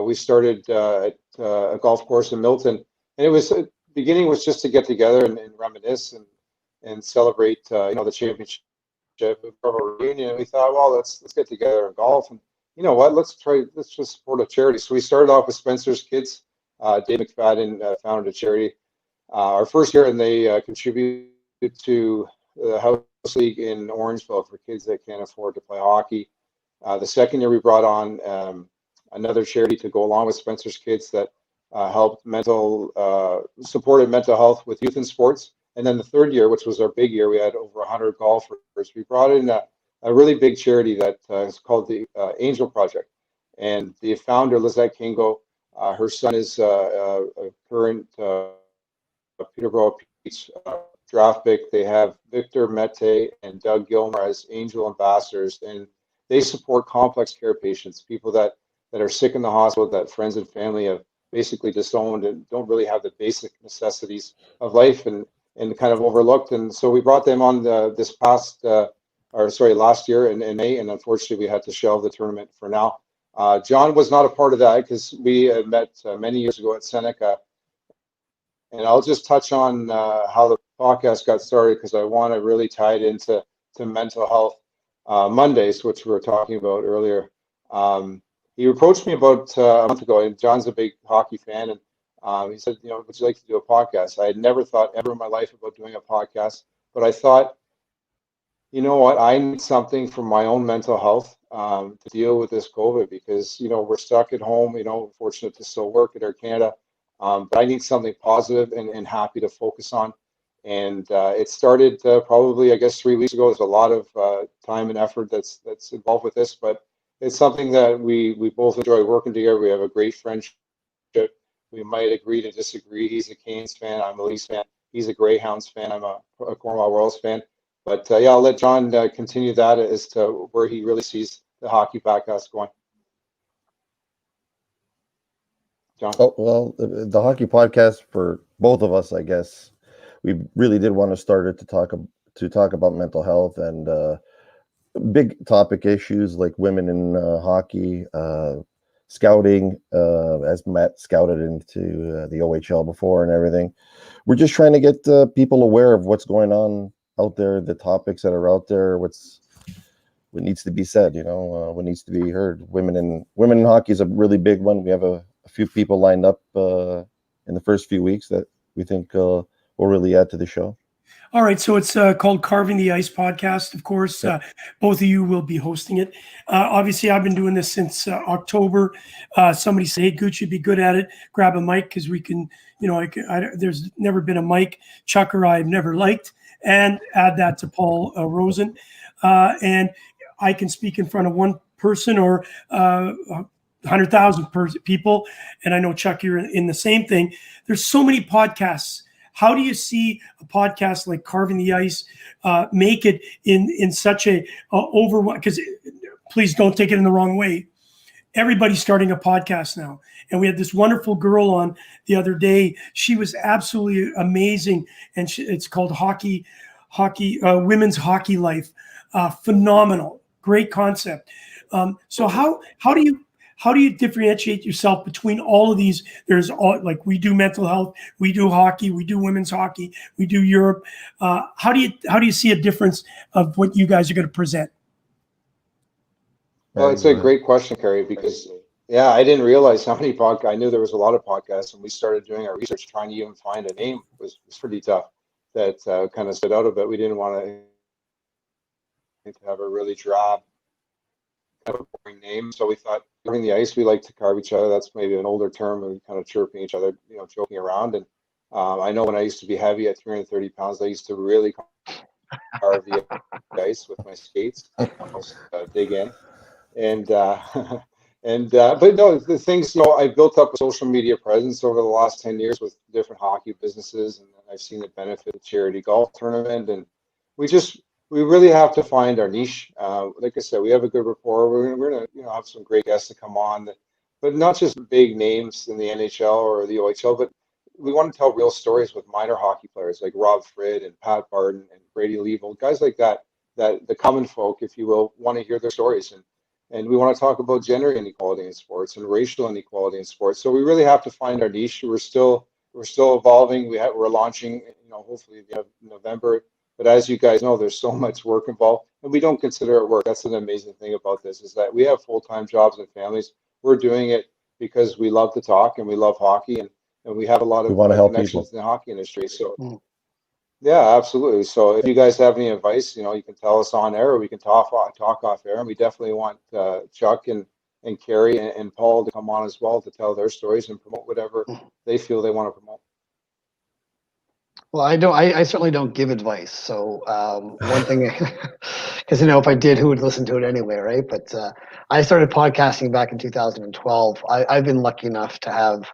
We started at a golf course in Milton. And it was, beginning was just to get together and reminisce and celebrate, the championship. From a reunion, we thought, well, let's get together and golf, and you know what, let's just support a charity. So we started off with Spencer's Kids. Dave McFadden founded a charity our first year, and they contributed to the House League in Orangeville for kids that can't afford to play hockey. The second year, we brought on another charity to go along with Spencer's Kids that helped supported mental health with youth in sports. And then the third year, which was our big year, we had over 100 golfers. We brought in a really big charity that is called the Angel Project. And the founder, Lizette Kingo, her son is a current Peterborough Peach draft pick. They have Victor Mete and Doug Gilmer as Angel ambassadors. And they support complex care patients, people that are sick in the hospital, that friends and family have basically disowned and don't really have the basic necessities of life and kind of overlooked. And so we brought them on last year in May, and unfortunately we had to shelve the tournament for now. John was not a part of that because we had met many years ago at Seneca. And I'll just touch on how the podcast got started, because I want to really tie it into mental health Mondays, which we were talking about earlier. He approached me about a month ago, and John's a big hockey fan, and he said, would you like to do a podcast? I had never thought ever in my life about doing a podcast, but I thought, you know what, I need something for my own mental health to deal with this COVID, because, we're stuck at home, fortunate to still work at Air Canada, but I need something positive and happy to focus on. And it started probably, I guess, 3 weeks ago. There's a lot of time and effort that's involved with this, but it's something that we both enjoy working together. We have a great friendship. We might agree to disagree. He's a Canes fan. I'm a Leafs fan. He's a Greyhounds fan. I'm a Cornwall Royals fan. But I'll let John continue that as to where he really sees the hockey podcast going. John? Oh, well, the hockey podcast for both of us, I guess, we really did want to start it to talk about mental health and big topic issues like women in hockey, scouting, as Matt scouted into the OHL before and everything. We're just trying to get people aware of what's going on out there, the topics that are out there, what needs to be said, what needs to be heard. Women in hockey is a really big one. We have a few people lined up in the first few weeks that we think will really add to the show. All right, so it's called Carving the Ice podcast. Of course, both of you will be hosting it. Obviously, I've been doing this since October. Somebody said, "Hey, Gooch, you'd be good at it. Grab a mic because we can." There's never been a mic Chuck or I've never liked, and add that to Paul Rosen, and I can speak in front of one person or 100,000 people, and I know Chuck, you're in the same thing. There's so many podcasts. How do you see a podcast like Carving the Ice make it in such a overwhelming? Because please don't take it in the wrong way. Everybody's starting a podcast now, and we had this wonderful girl on the other day. She was absolutely amazing, and it's called Women's Hockey Life. Phenomenal, great concept. So how do you differentiate yourself between all of these? There's all, like, we do mental health, we do hockey, we do women's hockey, we do Europe. How do you see a difference of what you guys are going to present? Well, it's a great question, Kerry, because I didn't realize how many podcasts. I knew there was a lot of podcasts, and we started doing our research, trying to even find a name was pretty tough. That kind of stood out a bit. We didn't want to have a really drab, kind of boring name, so we thought during the ice we like to carve each other. That's maybe an older term, and kind of chirping each other, joking around. And I know when I used to be heavy at 330 pounds, I used to really carve the ice with my skates, almost dig in. And but no, the things, I built up a social media presence over the last 10 years with different hockey businesses, and I've seen the benefit of charity golf tournament, and we really have to find our niche. Like I said, we have a good rapport. We're gonna have some great guests to come on, but not just big names in the NHL or the OHL, but we want to tell real stories with minor hockey players like Rob Frid and Pat Barton and Brady Leavel, guys like that the common folk, if you will, want to hear their stories. And we want to talk about gender inequality in sports and racial inequality in sports. So we really have to find our niche. We're still evolving. We're launching, hopefully the end of November. But as you guys know, there's so much work involved, and we don't consider it work. That's an amazing thing about this, is that we have full-time jobs and families. We're doing it because we love to talk and we love hockey, and we have a lot of connections in the hockey industry. So. Yeah, absolutely. So if you guys have any advice, you can tell us on air, or we can talk off air. And we definitely want Chuck and Kerry and Paul to come on as well to tell their stories and promote whatever they feel they want to promote. Well, I certainly don't give advice. So one thing, because if I did, who would listen to it anyway, right? But I started podcasting back in 2012. I've been lucky enough to have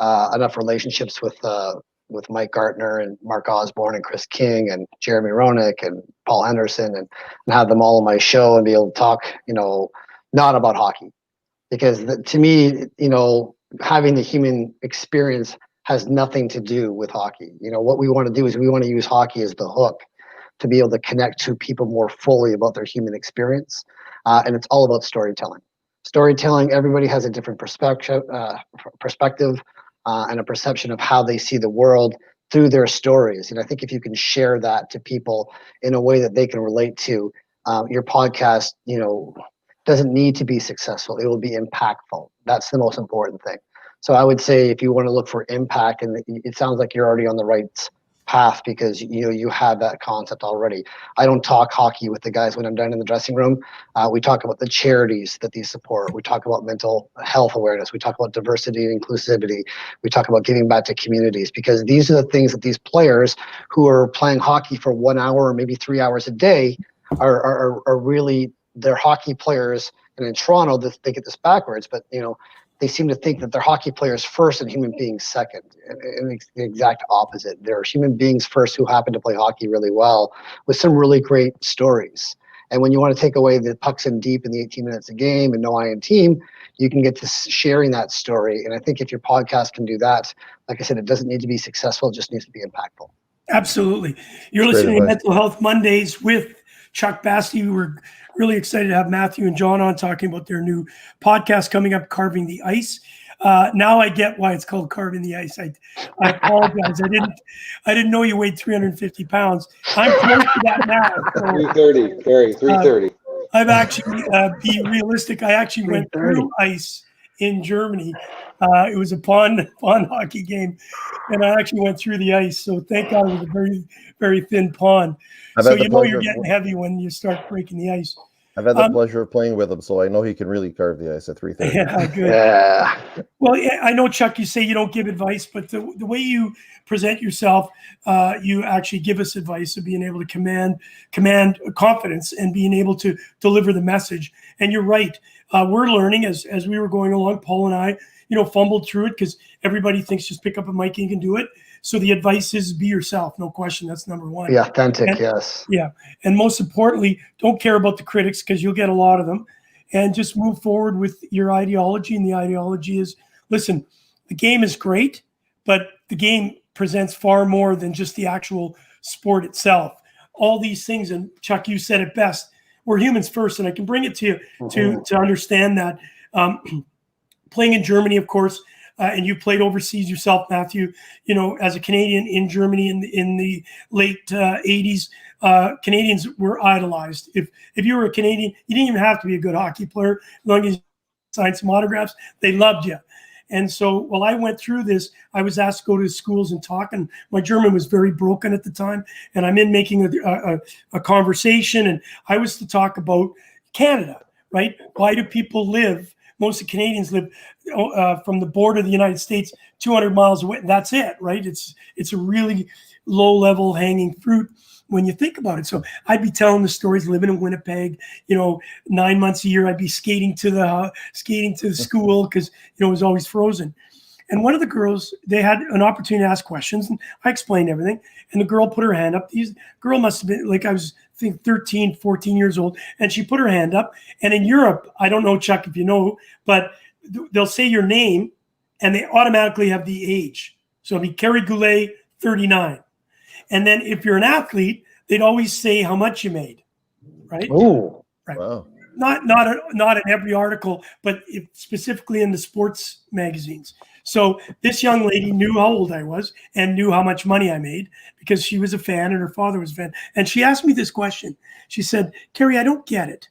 enough relationships with Mike Gartner and Mark Osborne and Chris King and Jeremy Roenick and Paul Henderson, and have them all on my show and be able to talk, not about hockey, because to me, having the human experience has nothing to do with hockey. What we want to do is we want to use hockey as the hook to be able to connect to people more fully about their human experience, and it's all about storytelling. Storytelling. Everybody has a different perspective. And a perception of how they see the world through their stories. And I think if you can share that to people in a way that they can relate to, your podcast, doesn't need to be successful. It will be impactful. That's the most important thing. So I would say if you want to look for impact, and it sounds like you're already on the right path, because you have that concept already. I don't talk hockey with the guys when I'm down in the dressing room. We talk about the charities that these support. We talk about mental health awareness. We talk about diversity and inclusivity. We talk about giving back to communities, because these are the things that these players who are playing hockey for 1 hour or maybe 3 hours a day are really, they're hockey players. And in Toronto, they get this backwards, but they seem to think that they're hockey players first and human beings second. And it's the exact opposite. They're human beings first who happen to play hockey really well with some really great stories. And when you want to take away the pucks in deep in the 18 minutes a game and no I in team, you can get to sharing that story. And I think if your podcast can do that, like I said, it doesn't need to be successful. It just needs to be impactful. Absolutely. You're listening to Mental Health Mondays with Chuck Bastie. We're really excited to have Matthew and John on talking about their new podcast coming up, Carving the Ice. Now I get why it's called Carving the Ice. I apologize. I didn't know you weighed 350 pounds. I'm close to that now. So, 330, Kerry, 330. I've actually, be realistic, I actually went through ice in Germany. It was a pond hockey game, and I actually went through the ice. So thank God it was a very, very thin pond. So you're getting heavy when you start breaking the ice. I've had the pleasure of playing with him, so I know he can really carve the ice at 330. Yeah, good. Yeah. Well, I know, Chuck, you say you don't give advice, but the way you present yourself, you actually give us advice of being able to command confidence and being able to deliver the message. And you're right. We're learning as we were going along. Paul and I, fumbled through it because everybody thinks just pick up a mic and you can do it. So the advice is be yourself, no question. That's number one. Be authentic, yes. Yeah. And most importantly, don't care about the critics, because you'll get a lot of them, and just move forward with your ideology. And the ideology is, listen, the game is great, but the game presents far more than just the actual sport itself. All these things, and Chuck, you said it best, we're humans first, and I can bring it to you to understand that. Playing in Germany, of course, and you played overseas yourself, Matthew. You know, as a Canadian in Germany in the late 80s, Canadians were idolized. If you were a Canadian, you didn't even have to be a good hockey player. As long as you signed some autographs, they loved you. And so while I went through this, I was asked to go to schools and talk, and my German was very broken at the time. And I'm in making a conversation, and I was to talk about Canada, right? Why do people live? Most of Canadians live from the border of the United States 200 miles away. That's it, right? It's a really low-level hanging fruit when you think about it. So I'd be telling the stories, living in Winnipeg, 9 months a year, I'd be skating to the school because, it was always frozen. And one of the girls, they had an opportunity to ask questions, and I explained everything. And the girl put her hand up. The girl must have been, like, I was, 13, 14 years old. And she put her hand up. And in Europe, I don't know, Chuck, if you know, but they'll say your name, and they automatically have the age. So it'll be Kerry Goulet, 39. And then if you're an athlete, they'd always say how much you made, right? Oh, right. Wow. Not in every article, but specifically in the sports magazines. So this young lady knew how old I was and knew how much money I made because she was a fan and her father was a fan. And she asked me this question. She said, Kerry, I don't get it.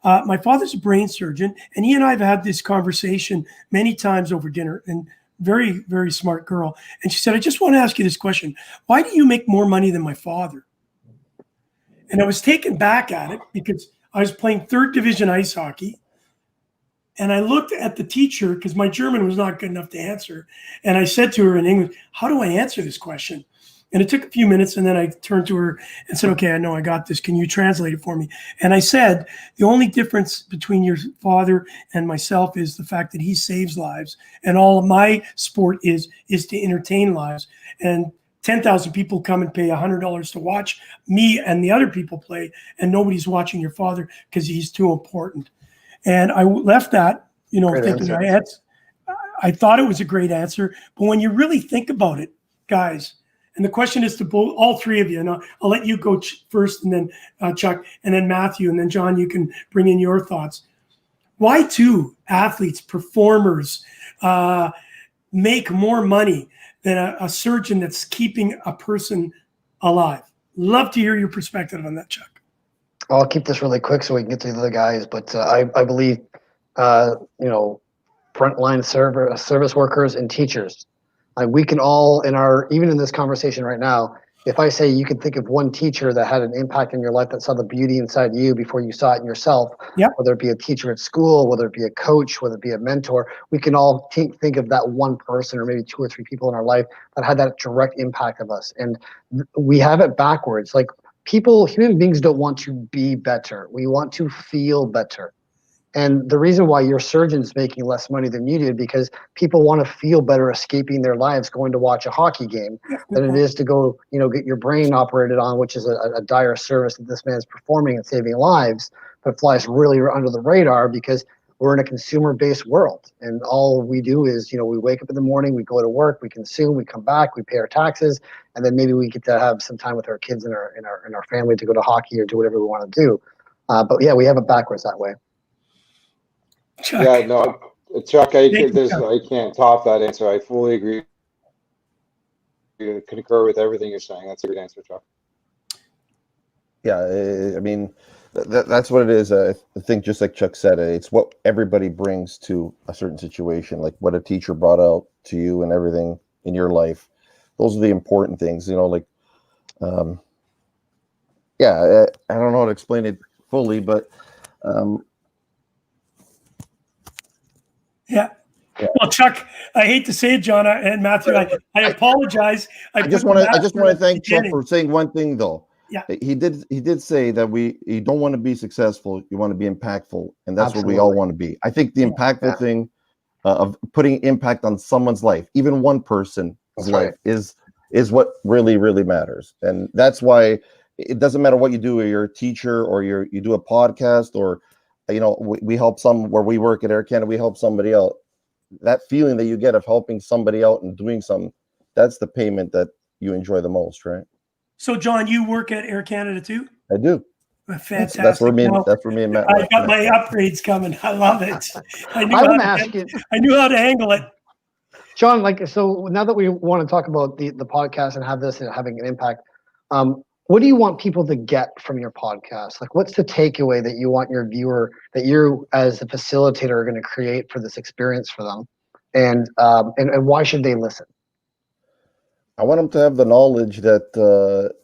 My father's a brain surgeon, and he and I have had this conversation many times over dinner, and very, very smart girl. And she said, I just want to ask you this question. Why do you make more money than my father? And I was taken back at it because I was playing third division ice hockey. And I looked at the teacher because my German was not good enough to answer. And I said to her in English, how do I answer this question? And it took a few minutes. And then I turned to her and said, okay, I know I got this. Can you translate it for me? And I said, the only difference between your father and myself is the fact that he saves lives. And all of my sport is to entertain lives. And 10,000 people come and pay $100 to watch me and the other people play. And nobody's watching your father because he's too important. And I left that, Great thinking answer. I thought it was a great answer. But when you really think about it, guys, and the question is to all three of you, and I'll let you go first, and then Chuck, and then Matthew, and then John, you can bring in your thoughts. Why do athletes, performers make more money than a surgeon that's keeping a person alive? Love to hear your perspective on that, Chuck. I'll keep this really quick so we can get to the other guys. But I believe, frontline service workers and teachers. We can all, even in this conversation right now, if I say you can think of one teacher that had an impact in your life that saw the beauty inside you before you saw it in yourself, yep. Whether it be a teacher at school, whether it be a coach, whether it be a mentor, we can all think of that one person or maybe 2 or 3 people in our life that had that direct impact of us. And we have it backwards. Like, human beings don't want to be better. We want to feel better. And the reason why your surgeon's making less money than you did, because people want to feel better escaping their lives going to watch a hockey game than it is to go, get your brain operated on, which is a dire service that this man's performing and saving lives, but flies really under the radar because we're in a consumer-based world. And all we do is, we wake up in the morning, we go to work, we consume, we come back, we pay our taxes, and then maybe we get to have some time with our kids and our family to go to hockey or do whatever we want to do. But yeah, we have it backwards that way. Chuck. Yeah, no, Chuck, I can't top that answer. I fully agree. I concur with everything you're saying. That's a good answer, Chuck. Yeah, I mean, that's what it is. I think just like Chuck said, it's what everybody brings to a certain situation, like what a teacher brought out to you and everything in your life. Those are the important things, I don't know how to explain it fully, but Yeah. Well, Chuck, I hate to say it, John and Matthew. I apologize. I just want to thank Chuck for saying one thing, though. Yeah. He did say that you don't want to be successful, you want to be impactful, and that's Absolutely. what we all want to be. I think the impactful thing of putting impact on someone's life, even one person's life, is what really, really matters. And that's why it doesn't matter what you do, or you're a teacher, or you do a podcast, or we help where we work at Air Canada, we help somebody out. That feeling that you get of helping somebody out and doing something, that's the payment that you enjoy the most, right? So, John, you work at Air Canada too? I do. Fantastic. That's where Now, me and Matt. I got my upgrades coming. I love it. I knew how to angle it. John, like, so now that we want to talk about the podcast and have this having an impact, what do you want people to get from your podcast? Like, what's the takeaway that you want your viewer, that you as the facilitator are going to create for this experience for them? And why should they listen? I want them to have the knowledge that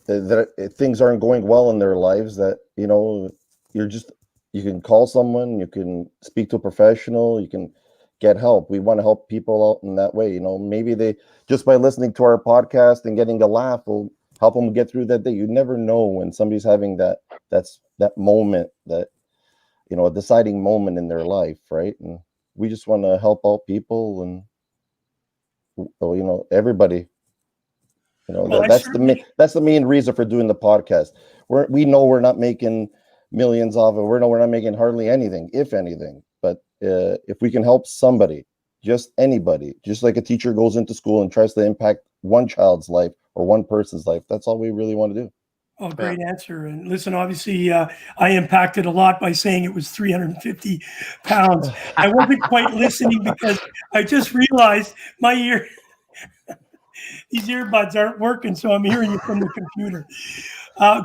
that things aren't going well in their lives, that, you know, you can call someone, you can speak to a professional, you can get help. We want to help people out in that way. You know, maybe they, just by listening to our podcast and getting a laugh, will help them get through that day. You never know when somebody's having that moment, that, you know, a deciding moment in their life, right? And we just want to help out people and, you know, everybody. You know, Well, that's the main reason for doing the podcast. We know we're not making millions off it. We're not making hardly anything, if anything. But if we can help somebody, just anybody, just like a teacher goes into school and tries to impact one child's life or one person's life, that's all we really want to do. Oh, great answer. And listen, obviously, I impacted a lot by saying it was 350 pounds. I wasn't quite listening because I just realized these earbuds aren't working, so I'm hearing you from the computer.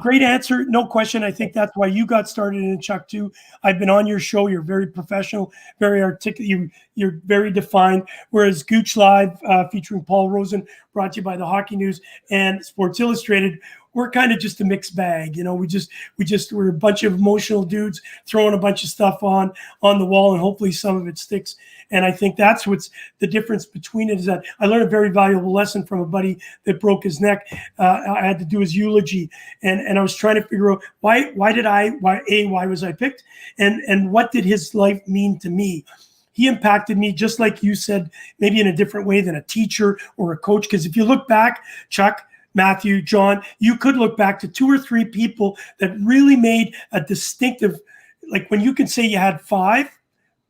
Great answer, no question. I think that's why you got started in Chuck too. I've been on your show. You're very professional, very articulate. You're very defined. Whereas Gooch Live, featuring Paul Rosen, brought to you by the Hockey News and Sports Illustrated, we're kind of just a mixed bag. You know, we're a bunch of emotional dudes throwing a bunch of stuff on the wall, and hopefully some of it sticks. And I think that's what's the difference between it, is that I learned a very valuable lesson from a buddy that broke his neck. I had to do his eulogy, and I was trying to figure out why was I picked, and what did his life mean to me. He impacted me, just like you said, maybe in a different way than a teacher or a coach. Because if you look back, Chuck, Matthew, John, you could look back to 2 or 3 people that really made a distinctive, like when you can say you had 5,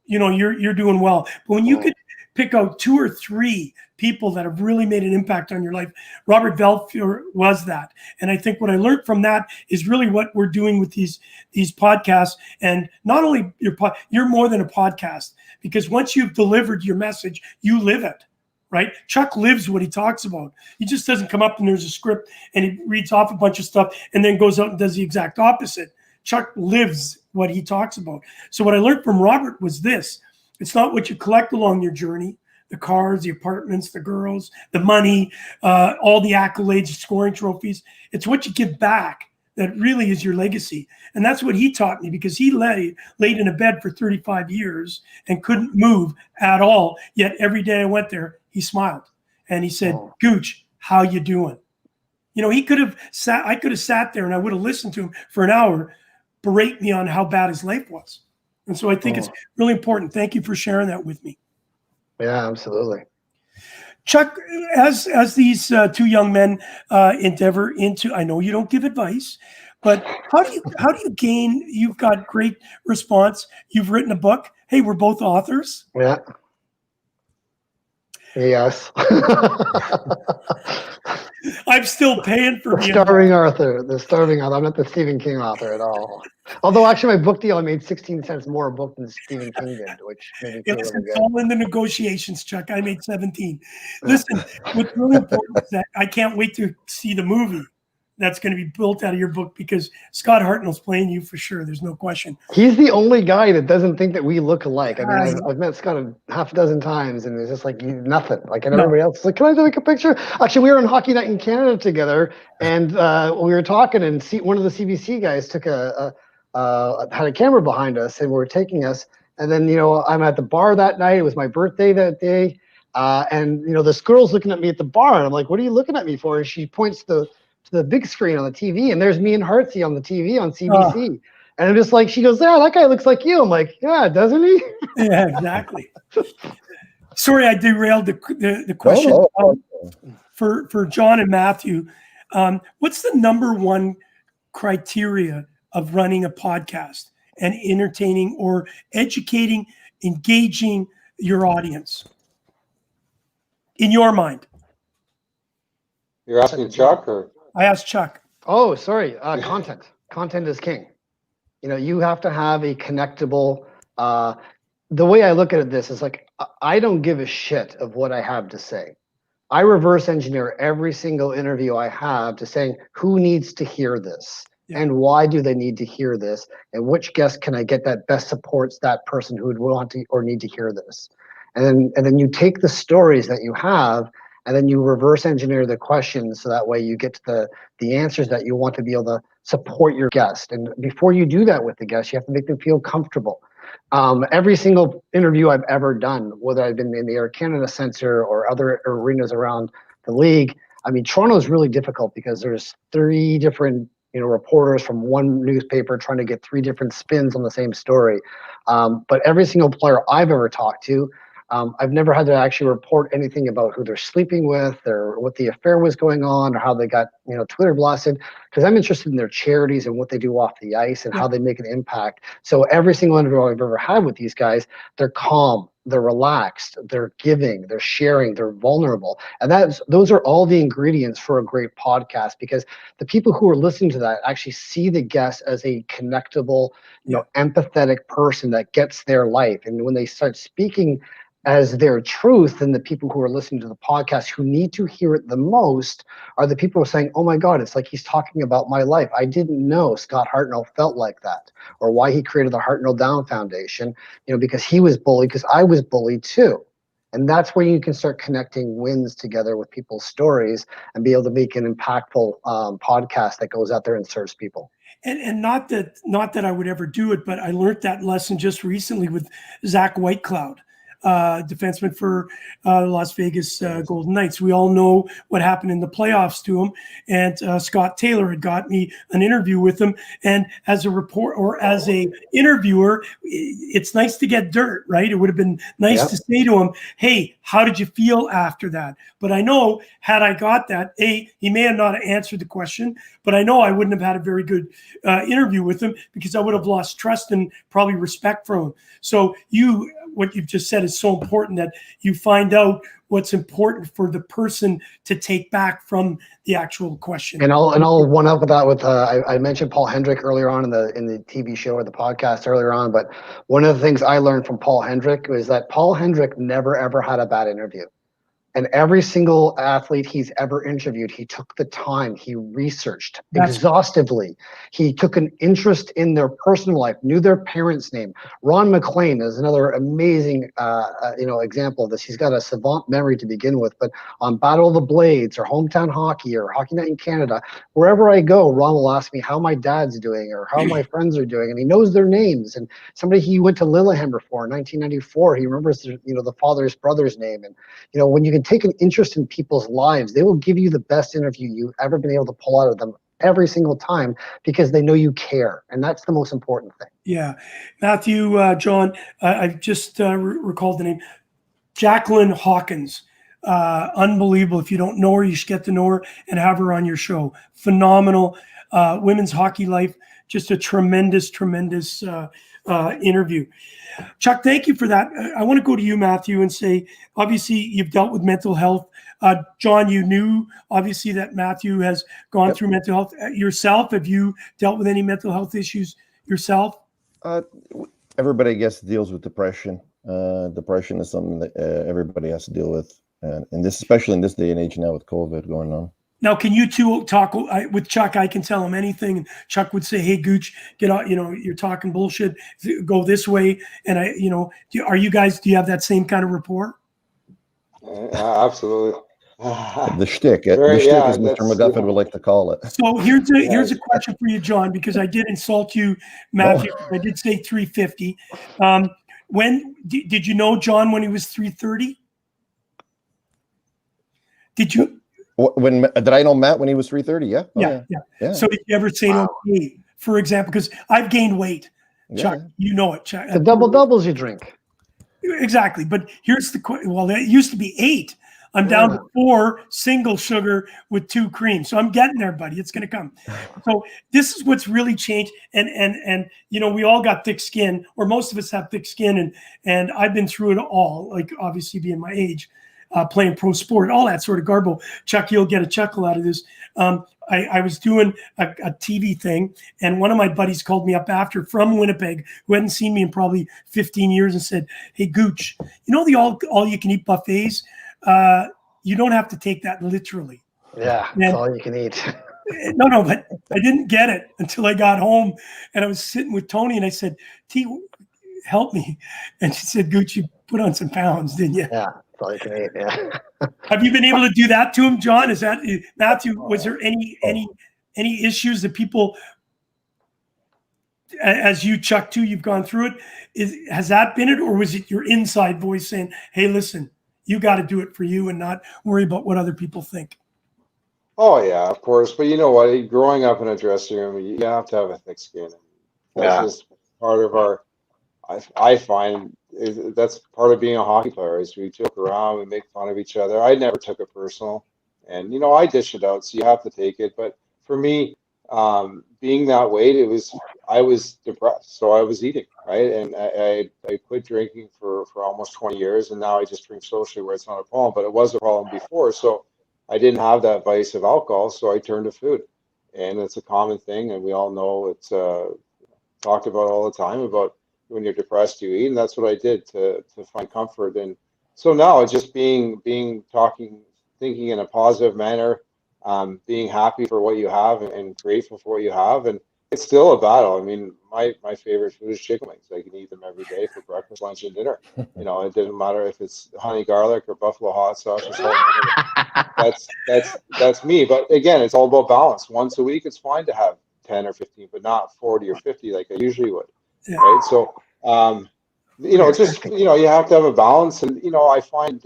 you know, you're doing well. But when you could pick out 2 or 3 people that have really made an impact on your life, Robert Velfier was that. And I think what I learned from that is really what we're doing with these podcasts. And not only you're more than a podcast, because once you've delivered your message, you live it. Right? Chuck lives what he talks about. He just doesn't come up and there's a script and he reads off a bunch of stuff and then goes out and does the exact opposite. Chuck lives what he talks about. So what I learned from Robert was this: it's not what you collect along your journey, the cars, the apartments, the girls, the money, all the accolades, scoring trophies. It's what you give back that really is your legacy. And that's what he taught me, because he laid in a bed for 35 years and couldn't move at all. Yet every day I went there, he smiled and he said, "Gooch, how you doing?" You know, I could have sat there and I would have listened to him for an hour, berate me on how bad his life was. And so I think it's really important. Thank you for sharing that with me. Yeah, absolutely. Chuck, as these 2 young men endeavor into, I know you don't give advice, but how do you gain? You've got great response. You've written a book. Hey, we're both authors. Yeah. Yes. I'm still paying for the starving author. I'm not the Stephen King author at all. Although actually my book deal, I made 16 cents more a book than Stephen King did, which made me feel really good. It's all in the negotiations, Chuck. I made 17. Listen, what's really important is that I can't wait to see the movie that's going to be built out of your book, because Scott Hartnell's playing you for sure. There's no question. He's the only guy that doesn't think that we look alike. I mean, I've met Scott a half dozen times, and it's just like nothing. Like, and everybody else is like, "Can I take a picture?" Actually, we were on Hockey Night in Canada together, and we were talking, and one of the CBC guys took had a camera behind us, and we were taking us. And then, you know, I'm at the bar that night. It was my birthday that day, and you know, this girl's looking at me at the bar, and I'm like, "What are you looking at me for?" And she points to the big screen on the TV, and there's me and Hartsey on the TV on CBC. And I'm just like, she goes, "Yeah, that guy looks like you." I'm like, "Yeah, doesn't he?" Yeah, exactly. Sorry, I derailed the question. For John and Matthew, what's the number one criteria of running a podcast and entertaining or educating, engaging your audience, in your mind? You're asking Chuck, or? I asked Chuck. Oh, sorry. Content. Content is king. You have to have a connectable. The way I look at this is like I don't give a shit of what I have to say. I reverse engineer every single interview I have to saying who needs to hear this and why do they need to hear this and which guest can I get that best supports that person who would want to or need to hear this. And then you take the stories that you have and then you reverse engineer the questions so that way you get to the answers that you want to be able to support your guest. And before you do that with the guest, you have to make them feel comfortable. Every single interview I've ever done, whether I've been in the Air Canada Centre or other arenas around the league, I mean, Toronto is really difficult because there's 3 different reporters from one newspaper trying to get 3 different spins on the same story. But every single player I've ever talked to, I've never had to actually report anything about who they're sleeping with or what the affair was going on or how they got, Twitter blasted, because I'm interested in their charities and what they do off the ice and how they make an impact. So every single interview I've ever had with these guys, they're calm, they're relaxed, they're giving, they're sharing, they're vulnerable. And those are all the ingredients for a great podcast, because the people who are listening to that actually see the guest as a connectable, empathetic person that gets their life. And when they start speaking as their truth, then the people who are listening to the podcast who need to hear it the most are the people who are saying, oh my God, it's like he's talking about my life. I didn't know Scott Hartnell felt like that, or why he created the Hartnell Down Foundation, because he was bullied, because I was bullied too. And that's where you can start connecting wins together with people's stories and be able to make an impactful podcast that goes out there and serves people. And not that I would ever do it, but I learned that lesson just recently with Zach Whitecloud, defenseman for Las Vegas Golden Knights. We all know what happened in the playoffs to him, and Scott Taylor had got me an interview with him. And as a report or as a interviewer, it's nice to get dirt, right? It would have been nice to say to him, hey, how did you feel after that? But I know had I got that, he may have not answered the question, but I know I wouldn't have had a very good interview with him, because I would have lost trust and probably respect from him. So what you've just said is so important, that you find out what's important for the person to take back from the actual question. And I'll one up with that with I mentioned Paul Hendrick earlier on in the TV show or the podcast earlier on, but one of the things I learned from Paul Hendrick was that Paul Hendrick never ever had a bad interview. And every single athlete he's ever interviewed, he took the time, he researched exhaustively. He took an interest in their personal life, knew their parents' name. Ron McLean is another amazing, example of this. He's got a savant memory to begin with, but on Battle of the Blades or Hometown Hockey or Hockey Night in Canada, wherever I go, Ron will ask me how my dad's doing or how my friends are doing, and he knows their names. And somebody he went to Lillehammer for in 1994, he remembers the father's brother's name. And when you can take an interest in people's lives, they will give you the best interview you've ever been able to pull out of them every single time, because they know you care. And that's the most important thing. Yeah. Matthew, John, I've just recalled the name. Jacqueline Hawkins. Unbelievable. If you don't know her, you should get to know her and have her on your show. Phenomenal women's hockey life. Just a tremendous interview. Chuck, thank you for that. I want to go to you, Matthew, and say, obviously, you've dealt with mental health. John, you knew, obviously, that Matthew has gone through mental health yourself. Have you dealt with any mental health issues yourself? Everybody, I guess, deals with depression. Depression is something that everybody has to deal with. And this, especially in this day and age now with COVID going on. Now, can you two talk with Chuck? I can tell him anything, and Chuck would say, "Hey, Gooch, get out. You're talking bullshit. Go this way." And do you have that same kind of rapport? Absolutely. The shtick, as Mr. McGuffin would like to call it. So here's a question for you, John, because I did insult you, Matthew. I did say 350. When did you know John when he was 330? Did you? When did I know Matt when he was 330? Yeah. So did you ever say to me, for example, because I've gained weight, Chuck, you know it, Chuck. The doubles you drink. Exactly. But here's the question. Well, it used to be 8. I'm down to 4 single sugar with 2 cream. So I'm getting there, buddy. It's going to come. So this is what's really changed. And we all got thick skin, or most of us have thick skin. And I've been through it all, like obviously being my age. Playing pro sport, all that sort of garbo. Chuck, you'll get a chuckle out of this. I was doing a TV thing, and one of my buddies called me up after from Winnipeg, who hadn't seen me in probably 15 years, and said, "Hey, Gooch, you know the all you can eat buffets? You don't have to take that literally." Yeah, that's all you can eat. No, but I didn't get it until I got home, and I was sitting with Tony, and I said, "T, help me," and she said, "Gooch, you put on some pounds, didn't you?" Yeah, that's all you can eat. Yeah. Have you been able to do that to him, John? Is that Matthew? Was there any issues that people, as you, Chuck, too, you've gone through it? Has that been it, or was it your inside voice saying, "Hey, listen, you got to do it for you and not worry about what other people think"? Oh yeah, of course. But you know what? Growing up in a dressing room, you have to have a thick skin. That's just part of our. I find that's part of being a hockey player. Is we joke around, we make fun of each other. I never took it personal, and I dish it out, so you have to take it. But for me, being that weight, I was depressed, so I was eating, right, and I quit drinking for almost 20 years, and now I just drink socially where it's not a problem. But it was a problem before, so I didn't have that vice of alcohol, so I turned to food, and it's a common thing, and we all know it's talked about all the time about when you're depressed, you eat, and that's what I did to find comfort. And so now just thinking in a positive manner, being happy for what you have and grateful for what you have, and it's still a battle. I mean, my favorite food is chicken wings. I can eat them every day for breakfast, lunch, and dinner. It doesn't matter if it's honey garlic or buffalo hot sauce or something. That's me. But again, it's all about balance. Once a week, it's fine to have 10 or 15, but not 40 or 50 like I usually would. Yeah. Right. So, just, you have to have a balance. And, I find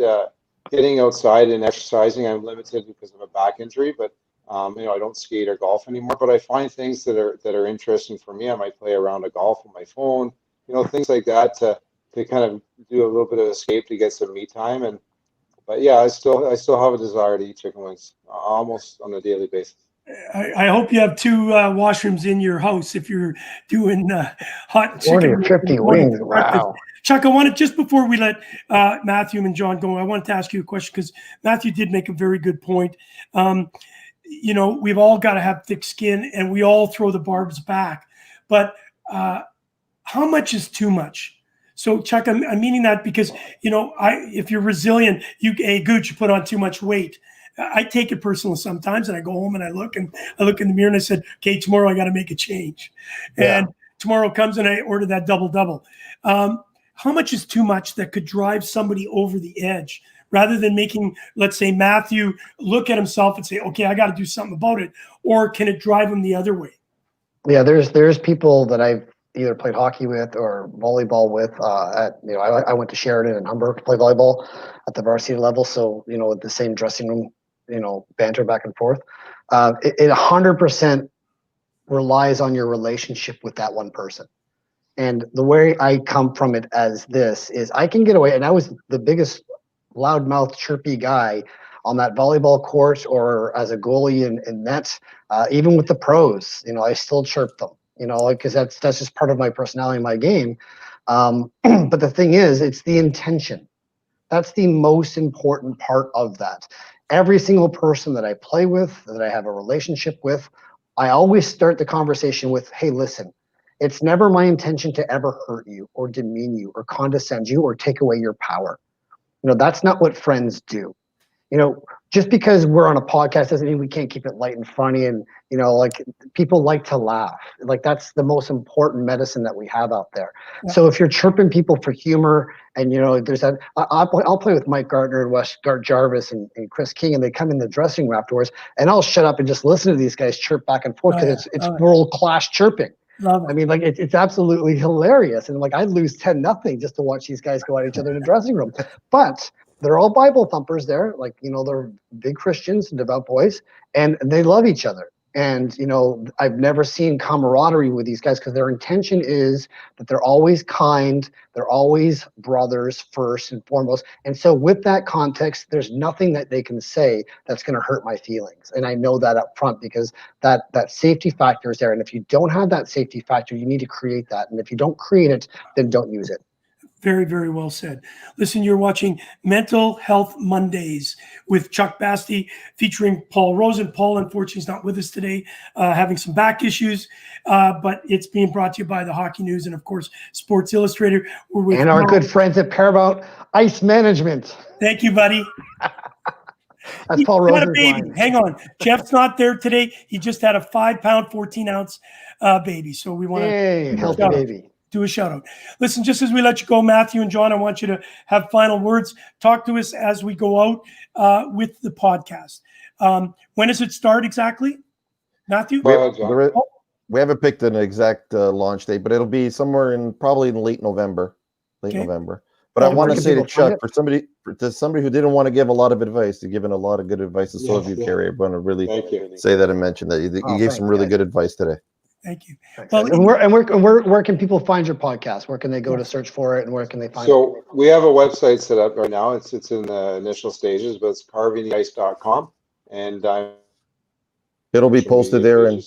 getting outside and exercising, I'm limited because of a back injury, but, I don't skate or golf anymore, but I find things that are interesting for me. I might play around a golf on my phone, things like that to kind of do a little bit of escape to get some me time. But yeah, I still have a desire to eat chicken wings almost on a daily basis. I hope you have 2 washrooms in your house if you're doing hot 40 chicken. or 50 wings. Wow. Chuck, I wanted, just before we let Matthew and John go, I wanted to ask you a question because Matthew did make a very good point. We've all got to have thick skin and we all throw the barbs back. But how much is too much? So, Chuck, I'm meaning that because, if you're resilient, Gooch, you put on too much weight. I take it personal sometimes, and I go home and I look in the mirror and I said, "Okay, tomorrow I got to make a change." Yeah. And tomorrow comes and I order that double. How much is too much that could drive somebody over the edge, rather than making, let's say, Matthew look at himself and say, "Okay, I got to do something about it," or can it drive him the other way? Yeah, there's people that I've either played hockey with or volleyball with. I went to Sheridan and Humber to play volleyball at the varsity level, so the same dressing room. Banter back and forth. It 100% relies on your relationship with that one person. And the way I come from it as this is I can get away, and I was the biggest loudmouth, chirpy guy on that volleyball court or as a goalie in net, even with the pros, I still chirp them, because that's just part of my personality, my game. But the thing is, it's the intention. That's the most important part of that. Every single person that I play with, that I have a relationship with, I always start the conversation with, "Hey, listen, it's never my intention to ever hurt you or demean you or condescend you or take away your power. That's not what friends do. Just because we're on a podcast doesn't mean we can't keep it light and funny. And, people like to laugh. Like, that's the most important medicine that we have out there. Yeah. So if you're chirping people for humor and, there's that, I'll play with Mike Gardner and Westgard Jarvis and Chris King, and they come in the dressing room afterwards, and I'll shut up and just listen to these guys chirp back and forth because it's world-class chirping. I mean, it's absolutely hilarious. And I'd lose 10-0 just to watch these guys go at each other in the dressing room. But they're all Bible thumpers there. They're big Christians and devout boys, and they love each other. And, I've never seen camaraderie with these guys because their intention is that they're always kind. They're always brothers first and foremost. And so with that context, there's nothing that they can say that's going to hurt my feelings. And I know that up front because that safety factor is there. And if you don't have that safety factor, you need to create that. And if you don't create it, then don't use it. Very, very well said. Listen, you're watching Mental Health Mondays with Chuck Bastie featuring Paul Rosen. Paul, unfortunately, is not with us today, having some back issues, but it's being brought to you by the Hockey News and, of course, Sports Illustrated. We're with and our good friends at Paramount Ice Management. Thank you, buddy. That's Paul He's got a Rosen's baby. line. Hang on. Jeff's not there today. He just had a 5-pound, 14-ounce baby. So we want to healthy baby. Do a shout out. Listen, just as we let you go, Matthew and John, I want you to have final words. Talk to us as we go out with the podcast. When does it start exactly, Matthew? We haven't picked an exact launch date, but it'll be somewhere probably in late November. November. But I want to say to Chuck, for somebody who didn't want to give a lot of advice, you've given a lot of good advice to so of you, Carrie. I want to really say that and mention that you gave some really good advice today. Thank you. Well, where can people find your podcast? Where can they go to search for it, and where can they find it? So we have a website set up right now. It's in the initial stages, but it's carvingtheice.com, and it'll be posted there and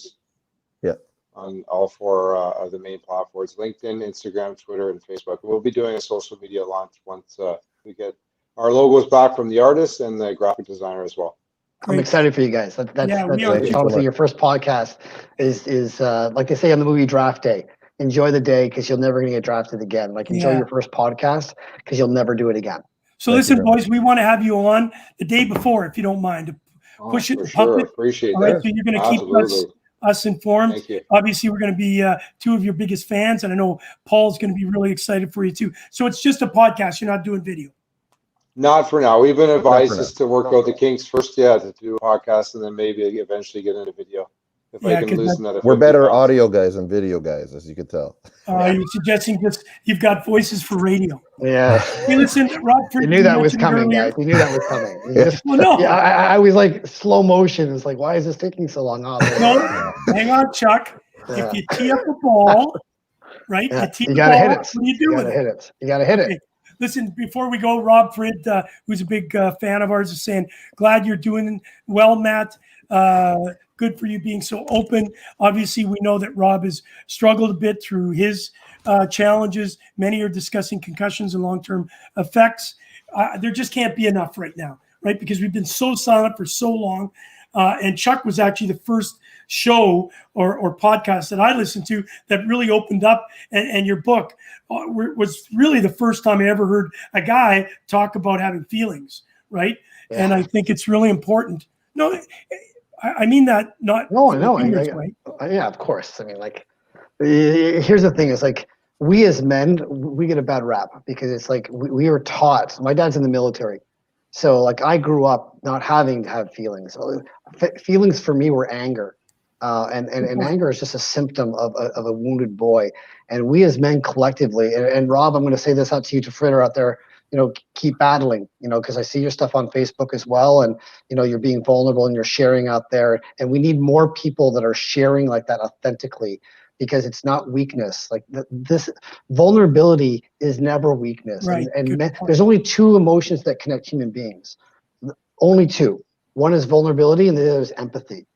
on all 4 of the main platforms: LinkedIn, Instagram, Twitter, and Facebook. We'll be doing a social media launch once we get our logos back from the artist and the graphic designer as well. I'm excited for you guys. That's obviously your first podcast is like they say on the movie Draft Day. Enjoy the day because you're never going to get drafted again. Like enjoy your first podcast because you'll never do it again. So listen, boys, we want to have you on the day before, if you don't mind, to push it in public. Appreciate that. Right, so you're going to keep us informed. Thank you. Obviously, we're going to be 2 of your biggest fans, and I know Paul's going to be really excited for you too. So it's just a podcast. You're not doing video. Not for now. We've been advised just to work out the kinks first, to do a podcast and then maybe eventually get into video. If I can loosen that. We're better audio guys than video guys, as you can tell. You're suggesting you've got voices for radio. Yeah. Hey, listen, Rob. You knew that was coming, guys. You knew that was coming. I was like slow motion. It's like, why is this taking so long? No, hang on, Chuck. If you tee up the ball, right? You gotta hit it. What do you do with it? You gotta hit it. Okay. Listen, before we go, Rob Frid, who's a big fan of ours, is saying, glad you're doing well, Matt. Good for you being so open. Obviously, we know that Rob has struggled a bit through his challenges. Many are discussing concussions and long-term effects. There just can't be enough right now, right? Because we've been so silent for so long. And Chuck was actually the first show or podcast that I listened to that really opened up, and your book was really the first time I ever heard a guy talk about having feelings, right? Yeah. And I think it's really important. No, I mean that not. No. Yeah, of course. I mean, like, here's the thing: is like we as men, we get a bad rap because it's like we are taught. My dad's in the military. So like I grew up not having to have feelings. Feelings for me were anger. And anger is just a symptom of a wounded boy. And we as men collectively, and Rob, I'm going to say this out to you, to Fritter out there, keep battling, because I see your stuff on Facebook as well. And, you're being vulnerable and you're sharing out there. And we need more people that are sharing like that authentically, because it's not weakness. Like this vulnerability is never weakness. Right. And there's only 2 emotions that connect human beings. Only 2. One is vulnerability and the other is empathy.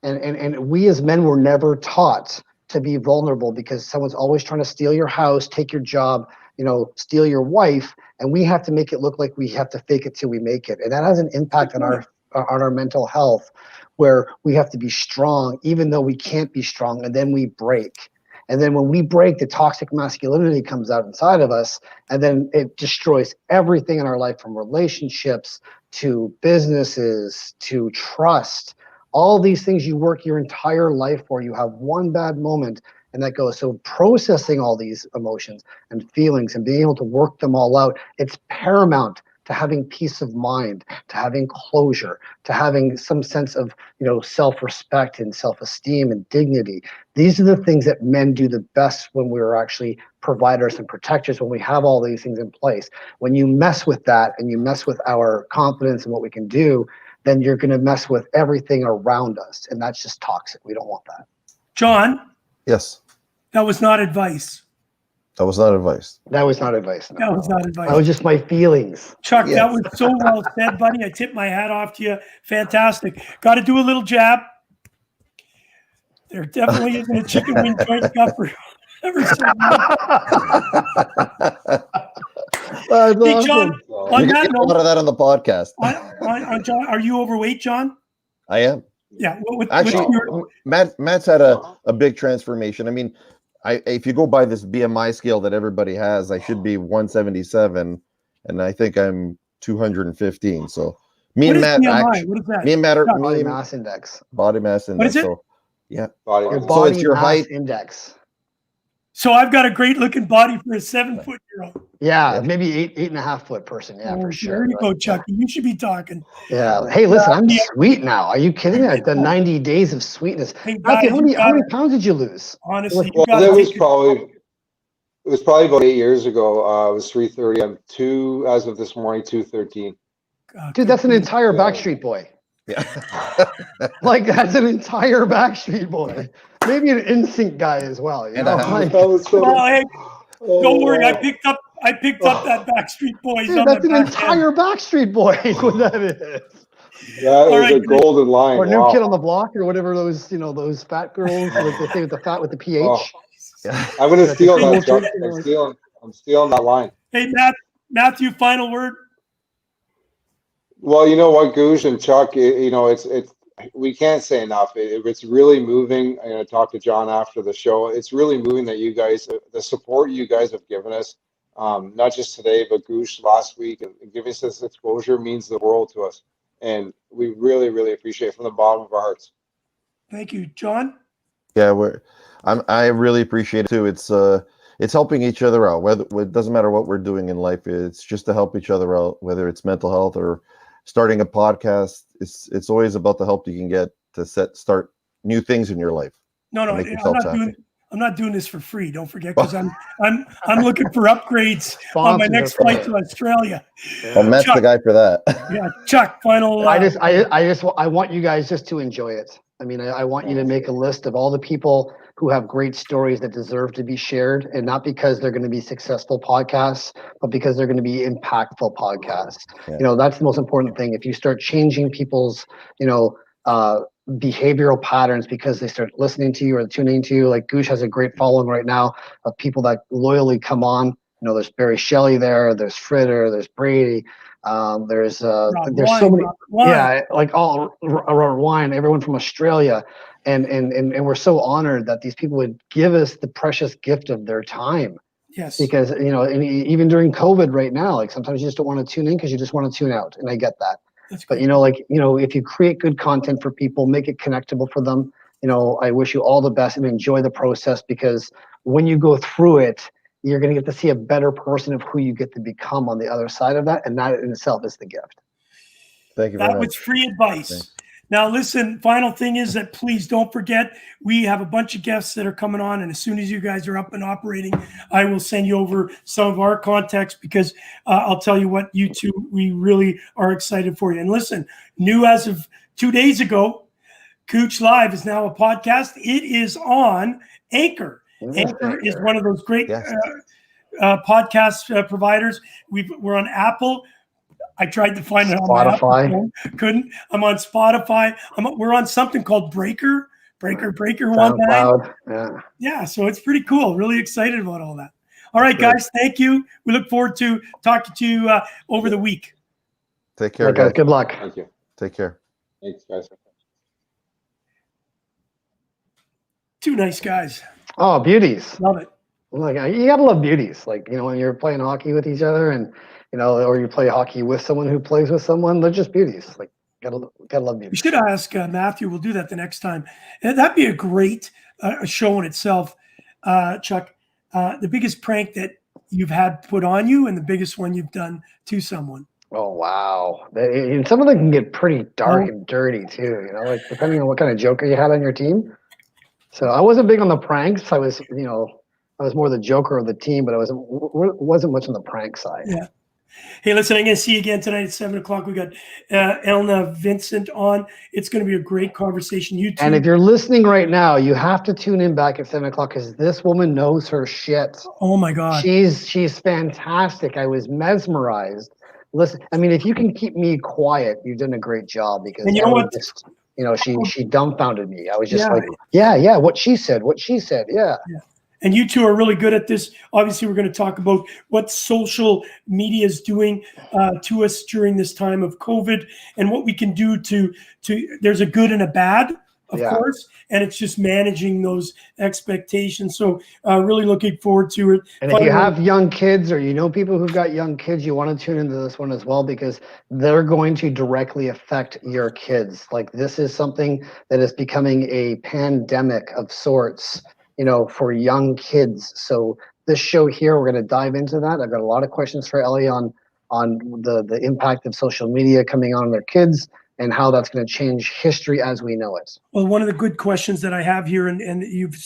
And we as men were never taught to be vulnerable because someone's always trying to steal your house, take your job, steal your wife. And we have to make it look like we have to fake it till we make it. And that has an impact on our mental health, where we have to be strong, even though we can't be strong, and then we break. And then when we break, the toxic masculinity comes out inside of us, and then it destroys everything in our life, from relationships to businesses to trust. All these things you work your entire life for, you have one bad moment and that goes. So processing all these emotions and feelings and being able to work them all out, it's paramount to having peace of mind, to having closure, to having some sense of, self-respect and self-esteem and dignity. These are the things that men do the best when we're actually providers and protectors, when we have all these things in place. When you mess with that and you mess with our confidence and what we can do, then you're going to mess with everything around us. And that's just toxic. We don't want that. John? Yes. That was not advice. That was not advice. That was not advice. No. That was not advice. That was just my feelings. Chuck, yes. That was so well said, buddy. I tip my hat off to you. Fantastic. Got to do a little jab. There definitely isn't a chicken wing joint cup for ever so Hey, John, So, on You that get a lot note, of that on the podcast. on John, are you overweight, John? I am. Yeah. What's Actually, your, Matt's had a big transformation. I mean, if you go by this BMI scale that everybody has, I should be 177, and I think I'm 215. So me what and is Matt BMI? What is that? me and Matt are Chuck, Body mass index. body mass What is index. it? So yeah. body Your mass. So it's body your mass height. index. So I've got a great looking body for a 7-foot-year-old. Yeah, Yeah. maybe 8.5 foot person. Yeah, for sure. There you go, Like, Chucky. You should be talking. yeah. Hey, listen, I'm Yeah. sweet now. Are you kidding me? I've done 90 days of sweetness. Hey, Matthew, guys, how many pounds did you lose? honestly, you Well, got to that was take it. probably about 8 years ago. It was 330. I'm as of this morning, 213. Dude, that's an good entire Yeah. Backstreet Boy. Yeah. Like, that's an entire Backstreet Boy. Maybe an NSYNC guy as well. You And know, a half. like, That was so. Well, hey, don't worry. I wow. picked up that Backstreet Boys dude, on my that's an back end. entire Backstreet Boy. What that is. That All is right, a golden line. Or New Wow. Kid on the Block, or whatever those, those fat girls with the thing with the fat with the pH. Oh, Yeah. I'm gonna That's steal a single that, Chuck. chick, I'm stealing that line. Hey, Matthew, final word. Well, you know what, Gouche and Chuck, it's we can't say enough. It's really moving. I'm gonna talk to John after the show. It's really moving that you guys, the support you guys have given us, not just today, but Gouche last week, and giving us this exposure means the world to us, and we really, really appreciate it from the bottom of our hearts. Thank you, John. Yeah, I really appreciate it too. It's helping each other out. Whether it doesn't matter what we're doing in life, it's just to help each other out. Whether it's mental health or starting a podcast, it's always about the help you can get to start new things in your life. No, Make yourself happy. I'm not doing this for free. Don't forget, because I'm looking for upgrades on my Sponsors next are flight free. to Australia. Well, Matt's Chuck. the guy for that. Yeah, Chuck. Final. I want you guys just to enjoy it. I mean, I want you to make a list of all the people who have great stories that deserve to be shared, and not because they're going to be successful podcasts, but because they're going to be impactful podcasts. Yeah. That's the most important thing. If you start changing people's, behavioral patterns because they start listening to you or tuning to you, like Gouche has a great following right now of people that loyally come on. There's Barry Shelley there, there's Fritter, there's Brady, there's so many, like all around Wine, everyone from Australia, and we're so honored that these people would give us the precious gift of their time. Yes. Because and even during COVID right now, like sometimes you just don't want to tune in because you just want to tune out, and I get that. But if you create good content for people, make it connectable for them. I wish you all the best and enjoy the process, because when you go through it, you're going to get to see a better person of who you get to become on the other side of that, and that in itself is the gift. Thank you very much. That was free advice. Thanks. Now, listen, final thing is that please don't forget, we have a bunch of guests that are coming on, and as soon as you guys are up and operating, I will send you over some of our contacts, because I'll tell you what, you two, we really are excited for you. And listen, new as of 2 days ago, Cooch Live is now a podcast. It is on Anchor. Anchor is one of those great podcast providers. We're on Apple. I tried to find it on my Apple phone. Couldn't. I'm on Spotify. We're on something called Breaker 19. Yeah, so it's pretty cool. Really excited about all that. All right, guys, thank you. We look forward to talking to you over the week. Take care, guys. Good luck. Thank you. Take care. Thanks, guys. Two nice guys. Oh, beauties. Love it. Like, you gotta love beauties. Like, when you're playing hockey with each other, and or you play hockey with someone who plays with someone, they're just beauties. Like, gotta love beauties. You should ask Matthew. We'll do that the next time. That'd be a great show in itself, Chuck. The biggest prank that you've had put on you, and the biggest one you've done to someone. Oh, wow. And some of them can get pretty dark and dirty too. Like depending on what kind of joker you had on your team. So I wasn't big on the pranks. I was more the joker of the team, but I wasn't much on the prank side. Yeah. Hey, listen, I'm going to see you again tonight at 7 o'clock. We got Elna Vincent on. It's going to be a great conversation. You too. And if you're listening right now, you have to tune in back at 7 o'clock, because this woman knows her shit. Oh my God. She's fantastic. I was mesmerized. Listen, I mean, if you can keep me quiet, you've done a great job, because and you know what? She dumbfounded me. I was just like, yeah, what she said. Yeah. And you two are really good at this. Obviously, we're going to talk about what social media is doing to us during this time of COVID, and what we can do to there's a good and a bad, of course, and it's just managing those expectations. So really looking forward to it. And if you have young kids, or you know people who've got young kids, you want to tune into this one as well, because they're going to directly affect your kids. Like, this is something that is becoming a pandemic of sorts, you know, for young kids. So this show here, we're going to dive into that. I've got a lot of questions for Ellie on the impact of social media coming on their kids, and how that's going to change history as we know it. Well, one of the good questions that I have here, and you've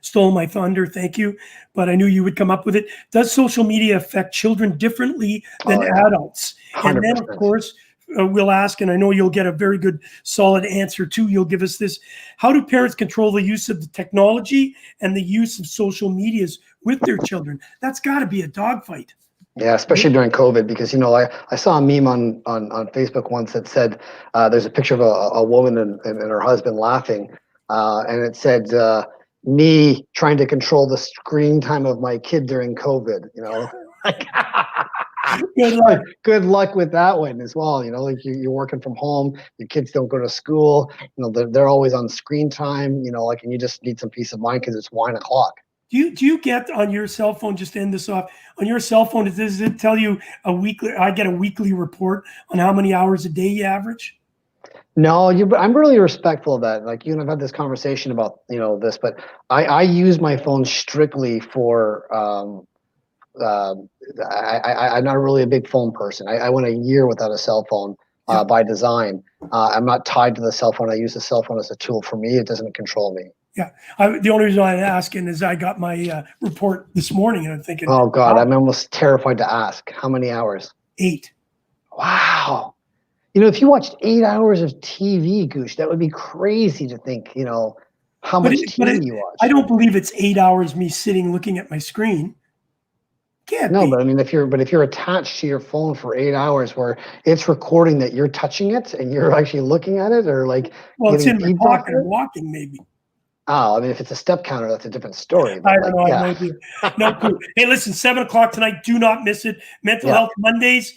stole my thunder, thank you, but I knew you would come up with it. Does social media affect children differently than adults? 100%. And then, of course, we'll ask, and I know you'll get a very good, solid answer too. You'll give us this. How do parents control the use of the technology and the use of social medias with their children? That's got to be a dogfight. Yeah, especially during COVID, because, you know, I saw a meme on Facebook once that said there's a picture of a woman and her husband laughing, and it said, me trying to control the screen time of my kid during COVID, you know. Good luck with that one as well. You know, like you're working from home, your kids don't go to school, you know, they're always on screen time, you know, like, and you just need some peace of mind because it's 1 o'clock. Do you get on your cell phone, just to end this off, on your cell phone, does it tell you I get a weekly report on how many hours a day you average? No, I'm really respectful of that. Like, you and I've had this conversation about, you know, this, but I use my phone strictly for, I'm not really a big phone person. I went a year without a cell phone by design. I'm not tied to the cell phone. I use the cell phone as a tool for me. It doesn't control me. Yeah, the only reason I'm asking is I got my report this morning, and I'm thinking, oh God, I'm almost terrified to ask. How many hours? 8. Wow. You know, if you watched 8 hours of TV, Gouche, that would be crazy to think, you know, how much TV you watch. I don't believe it's 8 hours me sitting looking at my screen. Can't be. But I mean, if you're attached to your phone for 8 hours, where it's recording that you're touching it and you're actually looking at it, or like, well, it's in my pocket and walking, maybe. Oh, I mean, if it's a step counter, that's a different story. I don't know. Yeah. No, cool. Hey, listen, 7 o'clock tonight. Do not miss it. Mental Health Mondays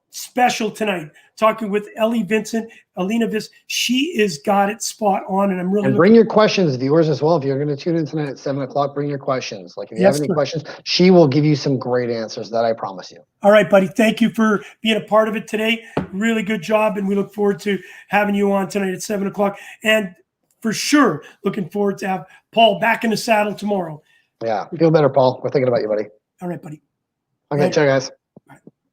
special tonight. Talking with Ellie Vincent, Alina Vis. She is got it spot on, and I'm really. And bring your questions, viewers, as well. If you're going to tune in tonight at 7 o'clock, bring your questions. Like, if you have any questions, she will give you some great answers. That I promise you. All right, buddy. Thank you for being a part of it today. Really good job, and we look forward to having you on tonight at 7 o'clock. And for sure, looking forward to have Paul back in the saddle tomorrow. Yeah, feel better, Paul. We're thinking about you, buddy. All right, buddy. Okay, ciao, guys.